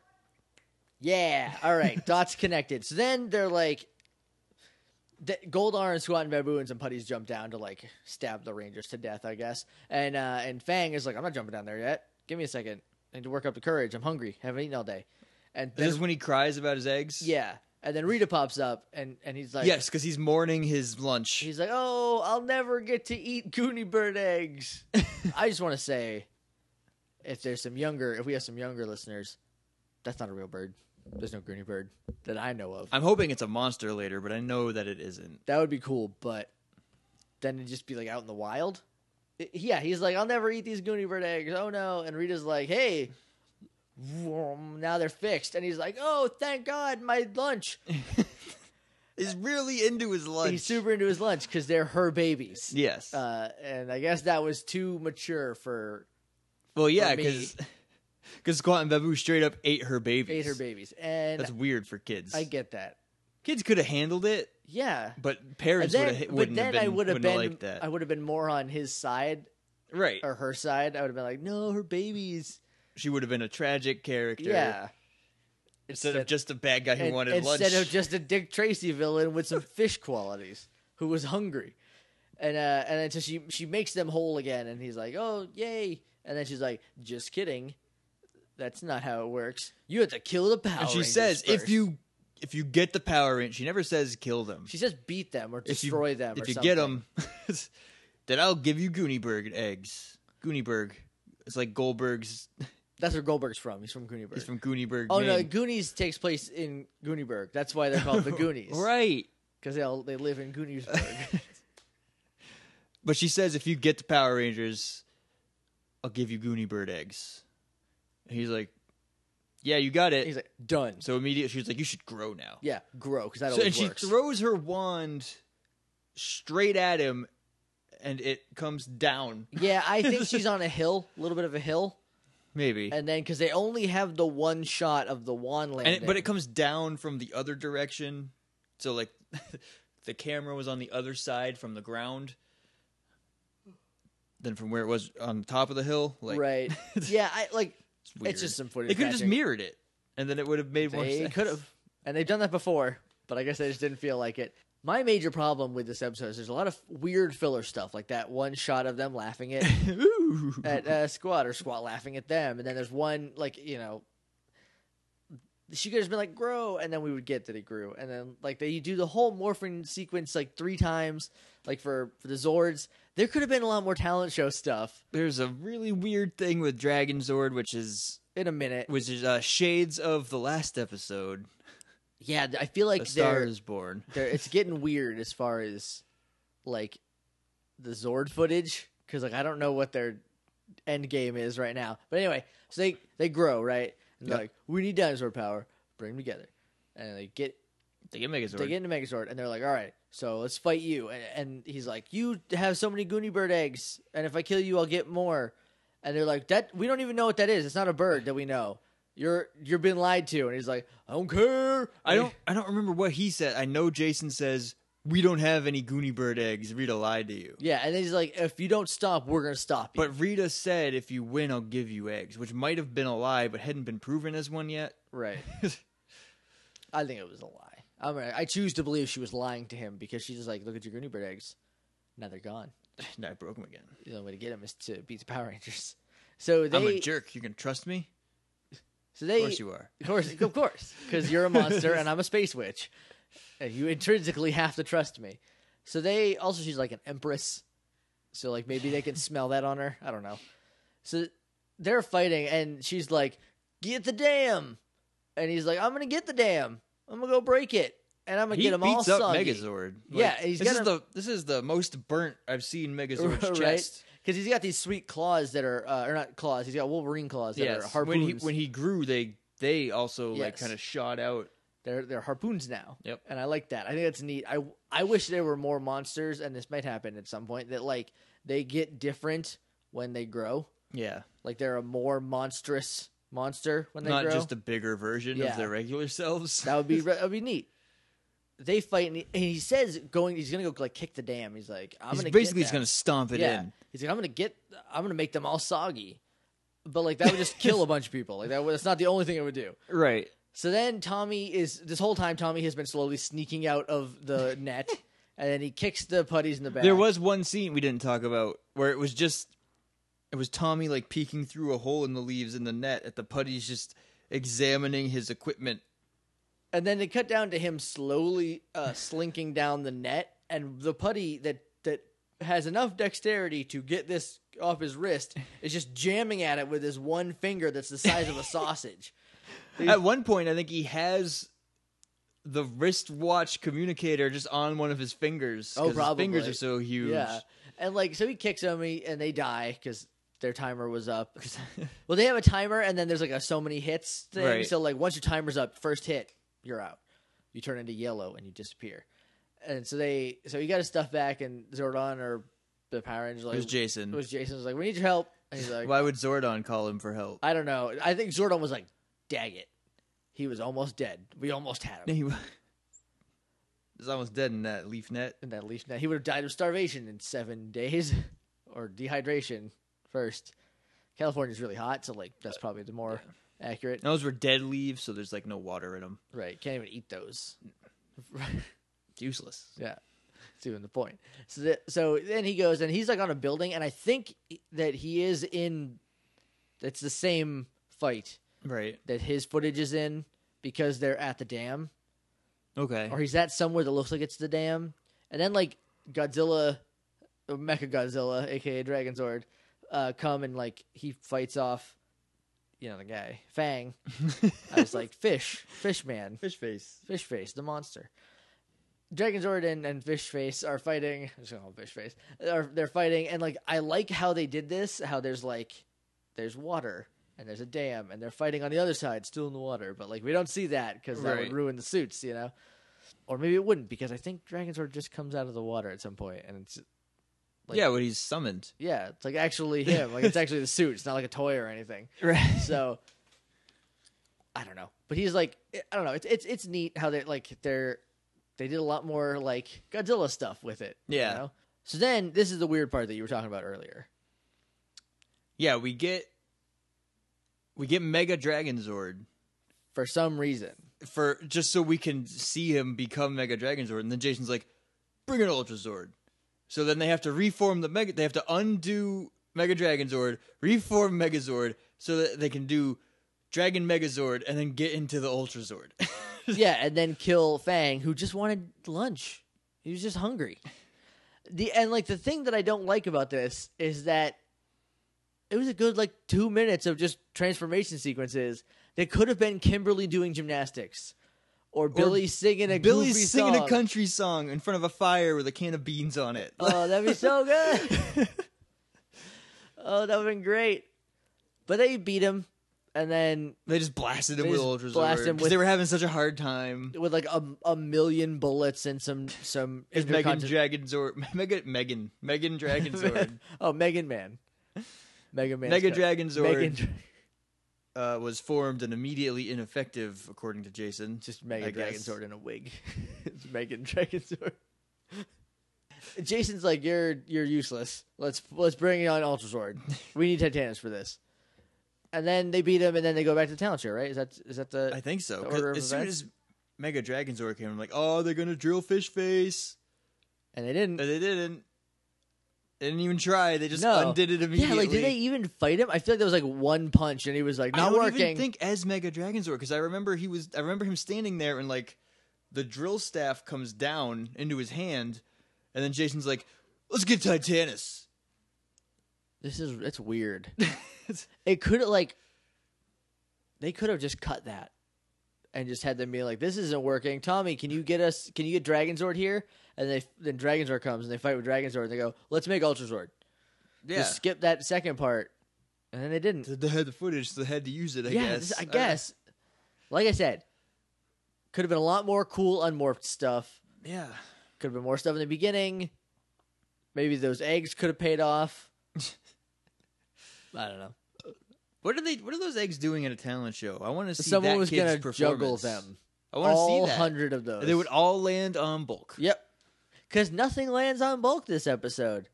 Yeah, all right, dots connected. So then they're like, Goldar and Squat and Baboons and Putties jump down to like stab the Rangers to death, I guess. And Fang is like, I'm not jumping down there yet. Give me a second. I need to work up the courage. I'm hungry. Haven't eaten all day. And This is when he cries about his eggs? yeah. And then Rita pops up and he's like, Yes, because he's mourning his lunch. he's like, oh, I'll never get to eat Goonie bird eggs. I just want to say, if we have some younger listeners, that's not a real bird. There's no Goonie bird that I know of. I'm hoping it's a monster later, but I know that it isn't. That would be cool, but then it'd just be like out in the wild. Yeah, he's like, I'll never eat these Goonie bird eggs. Oh no. And Rita's like, hey, now they're fixed. And he's like, oh, thank God, my lunch. He's really into his lunch. He's super into his lunch because they're her babies. Yes. And I guess that was too mature for well, yeah, for me. because Squat and Babu straight up ate her babies. And That's weird for kids. I get that. Kids could have handled it, Yeah. but parents wouldn't have wouldn't have been liked that. I would have been more on his side Right. or her side. I would have been like, no, her babies. She would have been a tragic character. Yeah. Instead of just a bad guy who wanted lunch. Instead of just a Dick Tracy villain with some fish qualities who was hungry. And then so she makes them whole again, and he's like, oh, yay. And then she's like, just kidding. That's not how it works. You have to kill the Power And she Rangers says, first. if you get the Power Rangers, she never says kill them. She says beat them or If you- destroy them or If you something. get them, then I'll give you Goonieberg eggs. Goonieberg. It's like Goldberg's. That's where Goldberg's from. He's from Goonieberg. He's from Goonieberg. Oh, no, Maine. Goonies takes place in Goonieberg. That's why they're called the Goonies. Right. Because they live in Gooniesburg. But she says, if you get the Power Rangers, I'll give you Goonieberg eggs. And he's like, yeah, you got it. He's like, done. So immediately she's like, you should grow now. Yeah, grow, because that So, always and works. she throws her wand straight at him, and it comes down. Yeah, I think she's on a hill, a little bit of a hill. Maybe. And then, because they only have the one shot of the wand landing. But it comes down from the other direction. So, like, the camera was on the other side from the ground than from where it was on the top of the hill. Like, right. Yeah, it's weird. it's just some footage. They could have just matching. mirrored it, and then it would have made more They sense. could have. And they've done that before, but I guess they just didn't feel like it. My major problem with this episode is there's a lot of weird filler stuff, like that one shot of them laughing at Squat, or Squat laughing at them. And then there's one, like, she could have been like, grow, and then we would get that it grew. And then, like, they do the whole morphing sequence, like, 3 times, like, for the Zords. There could have been a lot more talent show stuff. There's a really weird thing with Dragon Zord, which is In a minute. shades of the last episode. Yeah, I feel like A Star is Born. it's getting weird as far as, like, the Zord footage, because, like, I don't know what their end game is right now. But anyway, so they grow, right? And they're like, we need dinosaur power. Bring them together. And they get Megazord. They get into Megazord, and they're like, all right, so let's fight you. And he's like, you have so many Goonie bird eggs, and if I kill you, I'll get more. And they're like, that we don't even know what that is. It's not a bird that we know. You're being lied to. And he's like, I don't care. I don't remember what he said. I know Jason says, we don't have any Goonie bird eggs. Rita lied to you. Yeah, and then he's like, if you don't stop, we're going to stop you. But Rita said, if you win, I'll give you eggs, which might have been a lie, but hadn't been proven as one yet. Right. I think it was a lie. I choose to believe she was lying to him because she's just like, look at your Goonie bird eggs. Now they're gone. Now I broke them again. The only way to get them is to beat the Power Rangers. So I'm a jerk. You can trust me? So they, Of course you are. Of course. Because you're a monster and I'm a space witch. And you intrinsically have to trust me. So she's like an empress. So like maybe they can smell that on her. I don't know. So they're fighting, and she's like, "Get the dam," and he's like, "I'm gonna get the dam. I'm gonna go break it, and I'm gonna get him all beats up soggy." Megazord. Yeah, this is the most burnt I've seen Megazord's right? chest. Because he's got these sweet claws that are, or not claws. He's got Wolverine claws that are harpoons. When he grew, they also like kind of shot out. They're harpoons now. Yep. And I like that. I think that's neat. I wish there were more monsters, and this might happen at some point, that like they get different when they grow. Yeah. Like they're a more monstrous monster when they grow. Not just a bigger version of their regular selves. That would be neat. They fight, and he says he's gonna go like kick the dam. He's like, he's gonna stomp it in. He's like, I'm gonna make them all soggy. But like that would just kill a bunch of people. Like that's not the only thing it would do. Right. So then this whole time Tommy has been slowly sneaking out of the net, and then he kicks the putties in the back. There was one scene we didn't talk about where it was Tommy like peeking through a hole in the leaves in the net at the putties, just examining his equipment. And then they cut down to him slowly slinking down the net, and the putty that has enough dexterity to get this off his wrist is just jamming at it with his one finger that's the size of a sausage. At one point, I think he has the wristwatch communicator just on one of his fingers. Oh, probably. His fingers are so huge. Yeah. And like, so he kicks them and they die because their timer was up. Well, they have a timer, and then there's like a so many hits thing. Right. So like once your timer's up, first hit, you're out. You turn into yellow and you disappear. And so he got his stuff back, and Zordon or the Power Rangers like, it was Jason. Was like, we need your help. And he's like, why would Zordon call him for help? I don't know. I think Zordon was like, dag it. He was almost dead. We almost had him. He was almost dead in that leaf net. He would have died of starvation in 7 days. Or dehydration first. California's really hot, so like that's probably the more accurate. Those were dead leaves, so there's like no water in them. Right. Can't even eat those. It's useless. Yeah. That's even the point. So then he goes, and he's like on a building, and I think that he is in... It's the same fight. Right. That his footage is in because they're at the dam. Okay. Or he's at somewhere that looks like it's the dam. And then like Godzilla, Mechagodzilla, a.k.a. Dragonzord, come and like he fights off, the guy, Fang. I was like, Fishman. Fish face, the monster. Dragonzord and Fishface are fighting. I'm just gonna call him Fishface. They're fighting, and like I like how they did this. How there's water and there's a dam, and they're fighting on the other side, still in the water. But like we don't see that because that would ruin the suits, Or maybe it wouldn't, because I think Dragonzord just comes out of the water at some point, and it's like, when he's summoned. Yeah, it's like actually him. Like it's actually the suit. It's not like a toy or anything. Right. So I don't know, but he's like, I don't know. It's neat how they did a lot more like Godzilla stuff with it. Yeah. So then this is the weird part that you were talking about earlier. Yeah, we get Mega Dragonzord for some reason. Just so we can see him become Mega Dragonzord, and then Jason's like, "Bring an Ultrazord." So then they have to reform they have to undo Mega Dragonzord, reform Megazord, so that they can do Dragon Megazord, and then get into the Ultrazord. Yeah, and then kill Fang, who just wanted lunch. He was just hungry. The thing that I don't like about this is that it was a good 2 minutes of just transformation sequences that could have been Kimberly doing gymnastics. Or Billy singing a goofy song. Singing a country song in front of a fire with a can of beans on it. Oh, that'd be so good. Oh, that would have been great. But they beat him, and then... They just blasted him with Ultrazord. Because they were having such a hard time. With a million bullets and some It's Megan Dragonzord. Megan Dragonzord. Oh, Megan Man. Mega Dragonzord was formed and immediately ineffective, according to Jason. Just Mega Dragonzord in a wig. It's Megan Dragonzord. Jason's like, you're useless. Let's bring on Ultrazord. We need Titanus for this. And then they beat him, and then they go back to the talent show, right? Is that the? I think so. Order of as soon as Mega Dragonzord came, I'm like, oh, they're gonna drill Fish Face, and they didn't. They didn't even try. They just undid it immediately. Yeah, did they even fight him? I feel like there was one punch, and he was not working. I don't even think as Mega Dragonzord, because I remember him standing there, and the drill staff comes down into his hand, and then Jason's like, "Let's get Titanus." It's weird. It could have they could have just cut that and just had them be like, this isn't working. Tommy, can you get Dragon Zord here? And then Dragon Zord comes and they fight with Dragon Zord and they go, let's make Ultra Zord. Yeah. Just skip that second part. And then they didn't. They had the footage, so they had to use it, I guess. I guess. Like I said, could have been a lot more cool unmorphed stuff. Yeah. Could have been more stuff in the beginning. Maybe those eggs could have paid off. I don't know. What are those eggs doing at a talent show? I want to see Someone that was going to juggle them. I want to see that. 100 of those. They would all land on Bulk. Yep. Because nothing lands on Bulk this episode.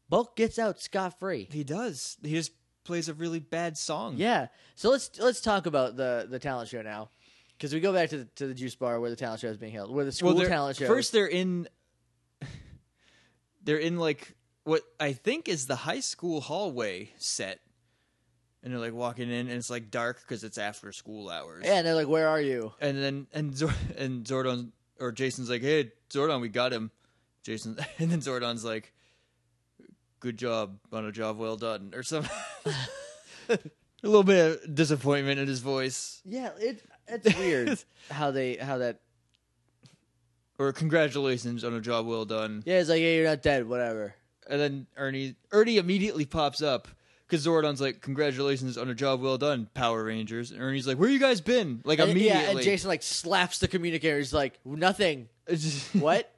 Bulk gets out scot-free. He does. He just plays a really bad song. Yeah. So let's talk about the talent show now. Because we go back to the juice bar where the talent show is being held. Where the school talent show. First they're in like what I think is the high school hallway set. And they're like walking in and it's like dark because it's after school hours. Yeah, and they're like, where are you? And then Zordon or Jason's like, hey, Zordon, we got him. Jason and then Zordon's like, good job on a job well done, or something. A little bit of disappointment in his voice. Yeah, it's weird how that. Or congratulations on a job well done. Yeah, it's like, yeah, you're not dead, whatever. And then Ernie immediately pops up because Zordon's like, congratulations on a job well done, Power Rangers. And Ernie's like, where you guys been? Like immediately. Yeah, and Jason like slaps the communicator. He's like, nothing. What?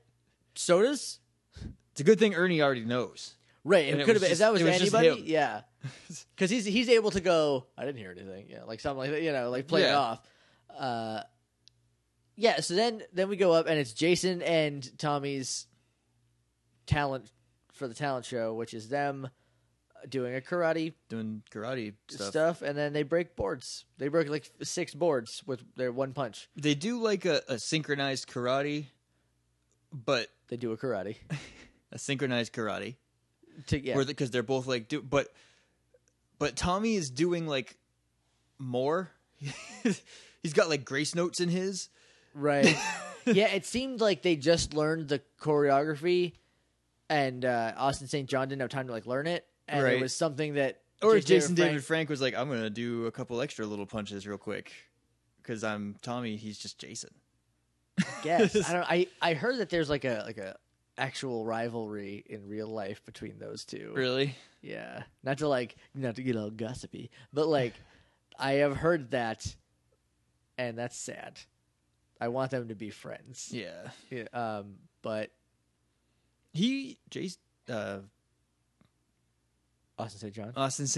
Sodas? It's a good thing Ernie already knows. Right, it could have been if that was anybody. Him. Yeah, because he's able to go. I didn't hear anything. Yeah, like something like that. Like play it off. Yeah. So then we go up and it's Jason and Tommy's talent for the talent show, which is them doing karate stuff, and then they break boards. They broke like 6 boards with their one punch. They do like a synchronized karate, but they do a karate, a synchronized karate. Yeah. Because they're both like but Tommy is doing like more. He's got like grace notes in his. Right. Yeah, it seemed like they just learned the choreography and Austin St. John didn't have time to like learn it. And it was something that or Jason David Frank was like, I'm gonna do a couple extra little punches real quick. Because I'm Tommy, he's just Jason. Yes. I heard that there's like a actual rivalry in real life between those two. Really? Yeah. Not to get all gossipy, but like I have heard that, and that's sad. I want them to be friends. Yeah. But Austin St. John.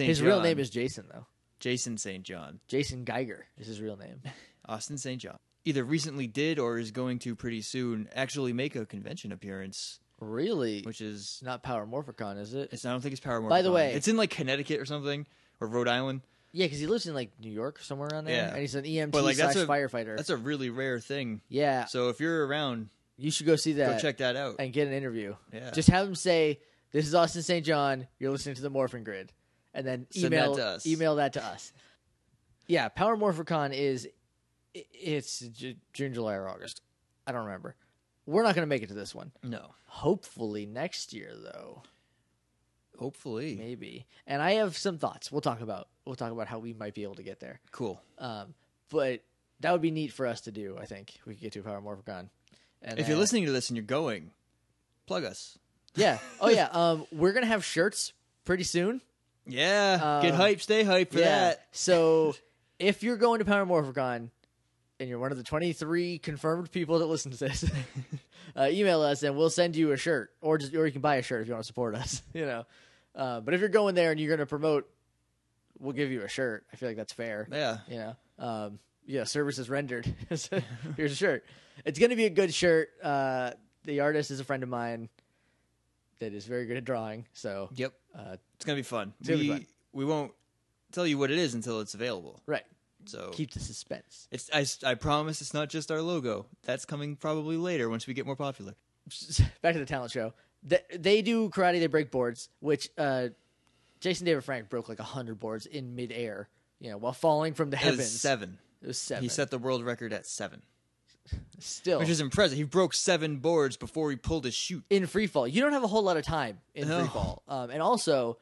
His real name is Jason, though. Jason St. John. Jason Geiger is his real name. Austin St. John. Either recently did or is going to pretty soon actually make a convention appearance. Really? Which is not Power Morphicon, is it? I don't think it's Power Morphicon. By the way, it's in like Connecticut or something, or Rhode Island. Yeah, because he lives in like New York, somewhere around there. Yeah. And he's an EMT firefighter. That's a really rare thing. Yeah. So if you're around, you should go see that. Go check that out and get an interview. Yeah. Just have him say, "This is Austin St. John. You're listening to the Morphin Grid," and then email that to us. Yeah, Power Morphicon it's June, July, or August. I don't remember. We're not going to make it to this one. No. Hopefully next year, though. Hopefully, maybe. And I have some thoughts. We'll talk about how we might be able to get there. Cool. But that would be neat for us to do. I think we could get to Power Morphicon. And if you're listening to this and you're going, plug us. Yeah. Oh yeah. We're gonna have shirts pretty soon. Yeah. Get hype. Stay hype for that. So if you're going to Power Morphicon and you're one of the 23 confirmed people that listen to this, email us and we'll send you a shirt, or you can buy a shirt if you want to support us. But if you're going there and you're going to promote, we'll give you a shirt. I feel like that's fair. Yeah. Services rendered. Here's a shirt. It's going to be a good shirt. The artist is a friend of mine that is very good at drawing. So yep, it's going to be fun. We won't tell you what it is until it's available. Right. So keep the suspense. I promise it's not just our logo. That's coming probably later once we get more popular. Back to the talent show. They do karate. They break boards, which Jason David Frank broke like 100 boards in midair, while falling from the heavens. It was 7. It was 7. He set the world record at 7. Still. Which is impressive. He broke 7 boards before he pulled his chute. In free fall. You don't have a whole lot of time in free fall. And also,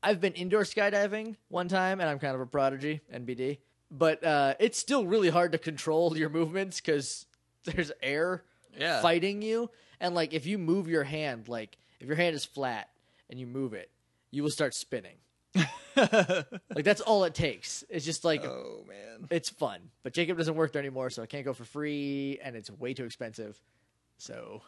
I've been indoor skydiving one time, and I'm kind of a prodigy, NBD. But it's still really hard to control your movements because there's air fighting you. And, like, if you move your hand, like, if your hand is flat and you move it, you will start spinning. Like, that's all it takes. It's just like, oh man, it's fun. But Jacob doesn't work there anymore, so I can't go for free, and it's way too expensive. So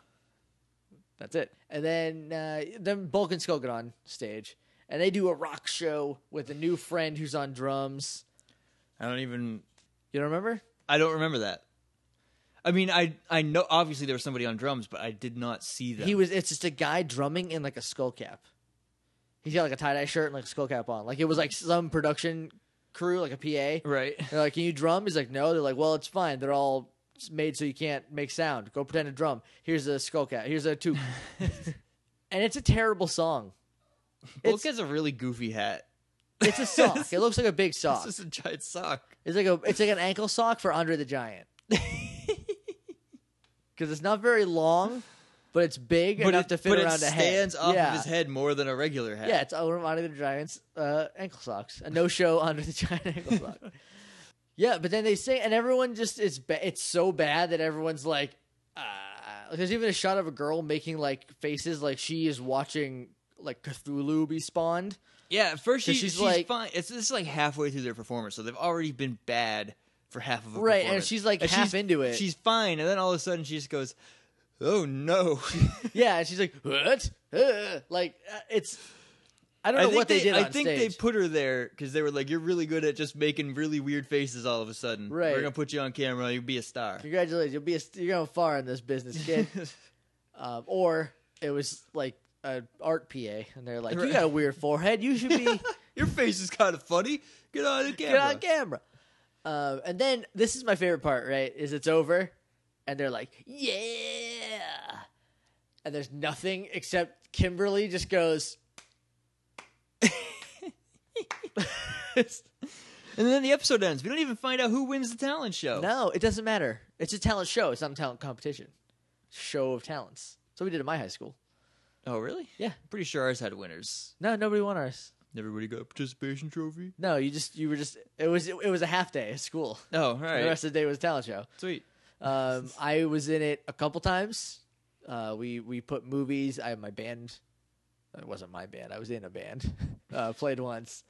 that's it. And then Bulk and Skull get on stage, and they do a rock show with a new friend who's on drums. I don't even. You don't remember? I don't remember that. I mean, I know obviously there was somebody on drums, but I did not see them. It's just a guy drumming in like a skull cap. He's got like a tie-dye shirt and like a skull cap on. Like it was like some production crew, like a PA. Right. They're like, can you drum? He's like, no. They're like, well, it's fine. They're all made so you can't make sound. Go pretend to drum. Here's a skull cap. Here's a tube. And it's a terrible song. Bulk has a really goofy hat. It's a sock. It looks like a big sock. It's just a giant sock. It's like an ankle sock for Andre the Giant. Because it's not very long, but it's big enough to fit around a head. But it stands off of his head more than a regular hat. Yeah, it's Andre the Giant's ankle socks. A no-show Andre the Giant ankle sock. Yeah, but then they sing, and everyone just it's so bad that everyone's like, there's even a shot of a girl making like faces like she is watching like Cthulhu be spawned. Yeah, at first she's like, fine. This is like halfway through their performance, so they've already been bad for half of a right, performance. and she's like half into it. She's fine, and then all of a sudden she just goes, "Oh no!" Yeah, and she's like, "What?" It's. I don't know what they did on stage. I think they put her there because they were like, "You're really good at just making really weird faces all of a sudden. Right. We're gonna put you on camera. You'll be a star. Congratulations, you're going far in this business, kid." Or it was like an art PA, and they're like, "You got a weird forehead. You should be. Your face is kind of funny. Get on camera. Get on camera." And then this is my favorite part, right? Is it's over, and they're like, "Yeah," and there's nothing except Kimberly just goes. And then the episode ends. We don't even find out who wins the talent show. No, it doesn't matter. It's a talent show. It's not a talent competition. Show of talents. So we did at my high school. Oh, really? Yeah. Pretty sure ours had winners. No, nobody won ours. Everybody got a participation trophy? No, you were just it was a half day at school. Oh, all right. The rest of the day was a talent show. Sweet. I was in it a couple times. We put movies. I have my band. It wasn't my band. I was in a band. Played once.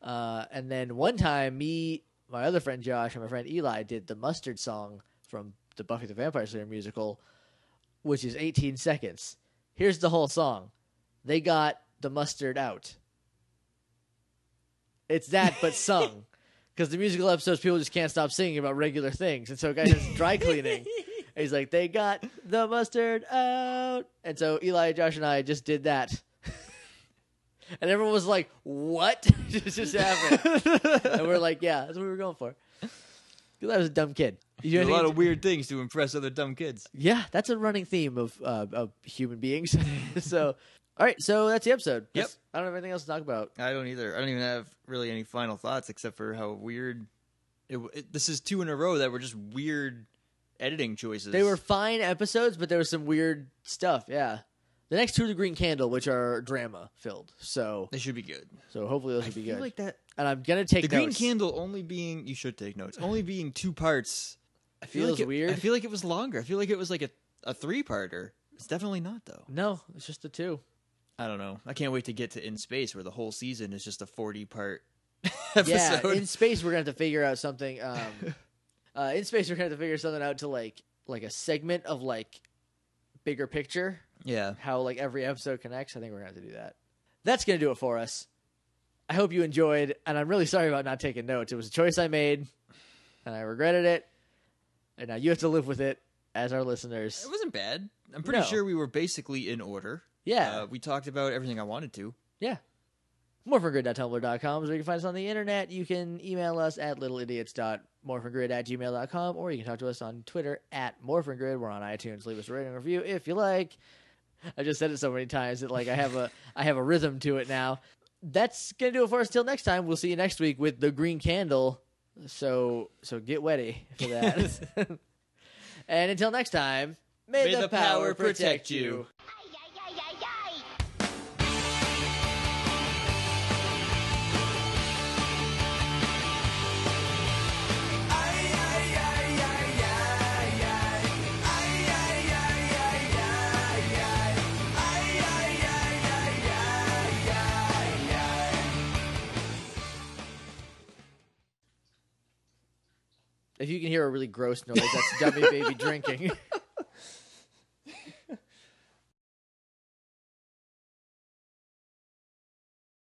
And then one time, my other friend Josh, and my friend Eli did the Mustard song from the Buffy the Vampire Slayer musical, which is 18 seconds. Here's the whole song. They got the mustard out. It's that, but sung. Because the musical episodes, people just can't stop singing about regular things. And so a guy does dry cleaning. And he's like, they got the mustard out. And so Eli, Josh, and I just did that. And everyone was like, what just happened? And we're like, yeah, that's what we were going for. Eli was a dumb kid. You do a lot of weird things to impress other dumb kids. Yeah, that's a running theme of human beings. So, all right, so that's the episode. Yep. I don't have anything else to talk about. I don't either. I don't even have really any final thoughts except for how weird. This is 2 in a row that were just weird editing choices. They were fine episodes, but there was some weird stuff, yeah. The next 2 are The Green Candle, which are drama-filled. So they should be good. So hopefully those will be good. I feel like that. And I'm going to take The notes. Green Candle only being... You should take notes. Only being 2 parts. I feel like weird. I feel like it was longer. I feel like it was like a 3-parter. It's definitely not, though. No, it's just the 2. I don't know. I can't wait to get to In Space, where the whole season is just a 40-part episode. Yeah, In Space, we're going to have to figure out something. In Space, we're going to have to figure something out to, like a segment of, like, bigger picture. Yeah. How, like, every episode connects. I think we're going to have to do that. That's going to do it for us. I hope you enjoyed, and I'm really sorry about not taking notes. It was a choice I made, and I regretted it, and now you have to live with it as our listeners. It wasn't bad. I'm pretty sure we were basically in order. Yeah. We talked about everything I wanted to. Yeah. Morphingrid.tumblr.com is where you can find us on the internet. You can email us at littleidiots.morphingrid@gmail.com, or you can talk to us on Twitter at morphingrid. We're on iTunes. Leave us a rating and review if you like. I just said it so many times that like I have a rhythm to it now. That's gonna do it for us till next time. We'll see you next week with The Green Candle. So get ready for that. And until next time, may the power protect you. If you can hear a really gross noise, that's Dummy Baby drinking.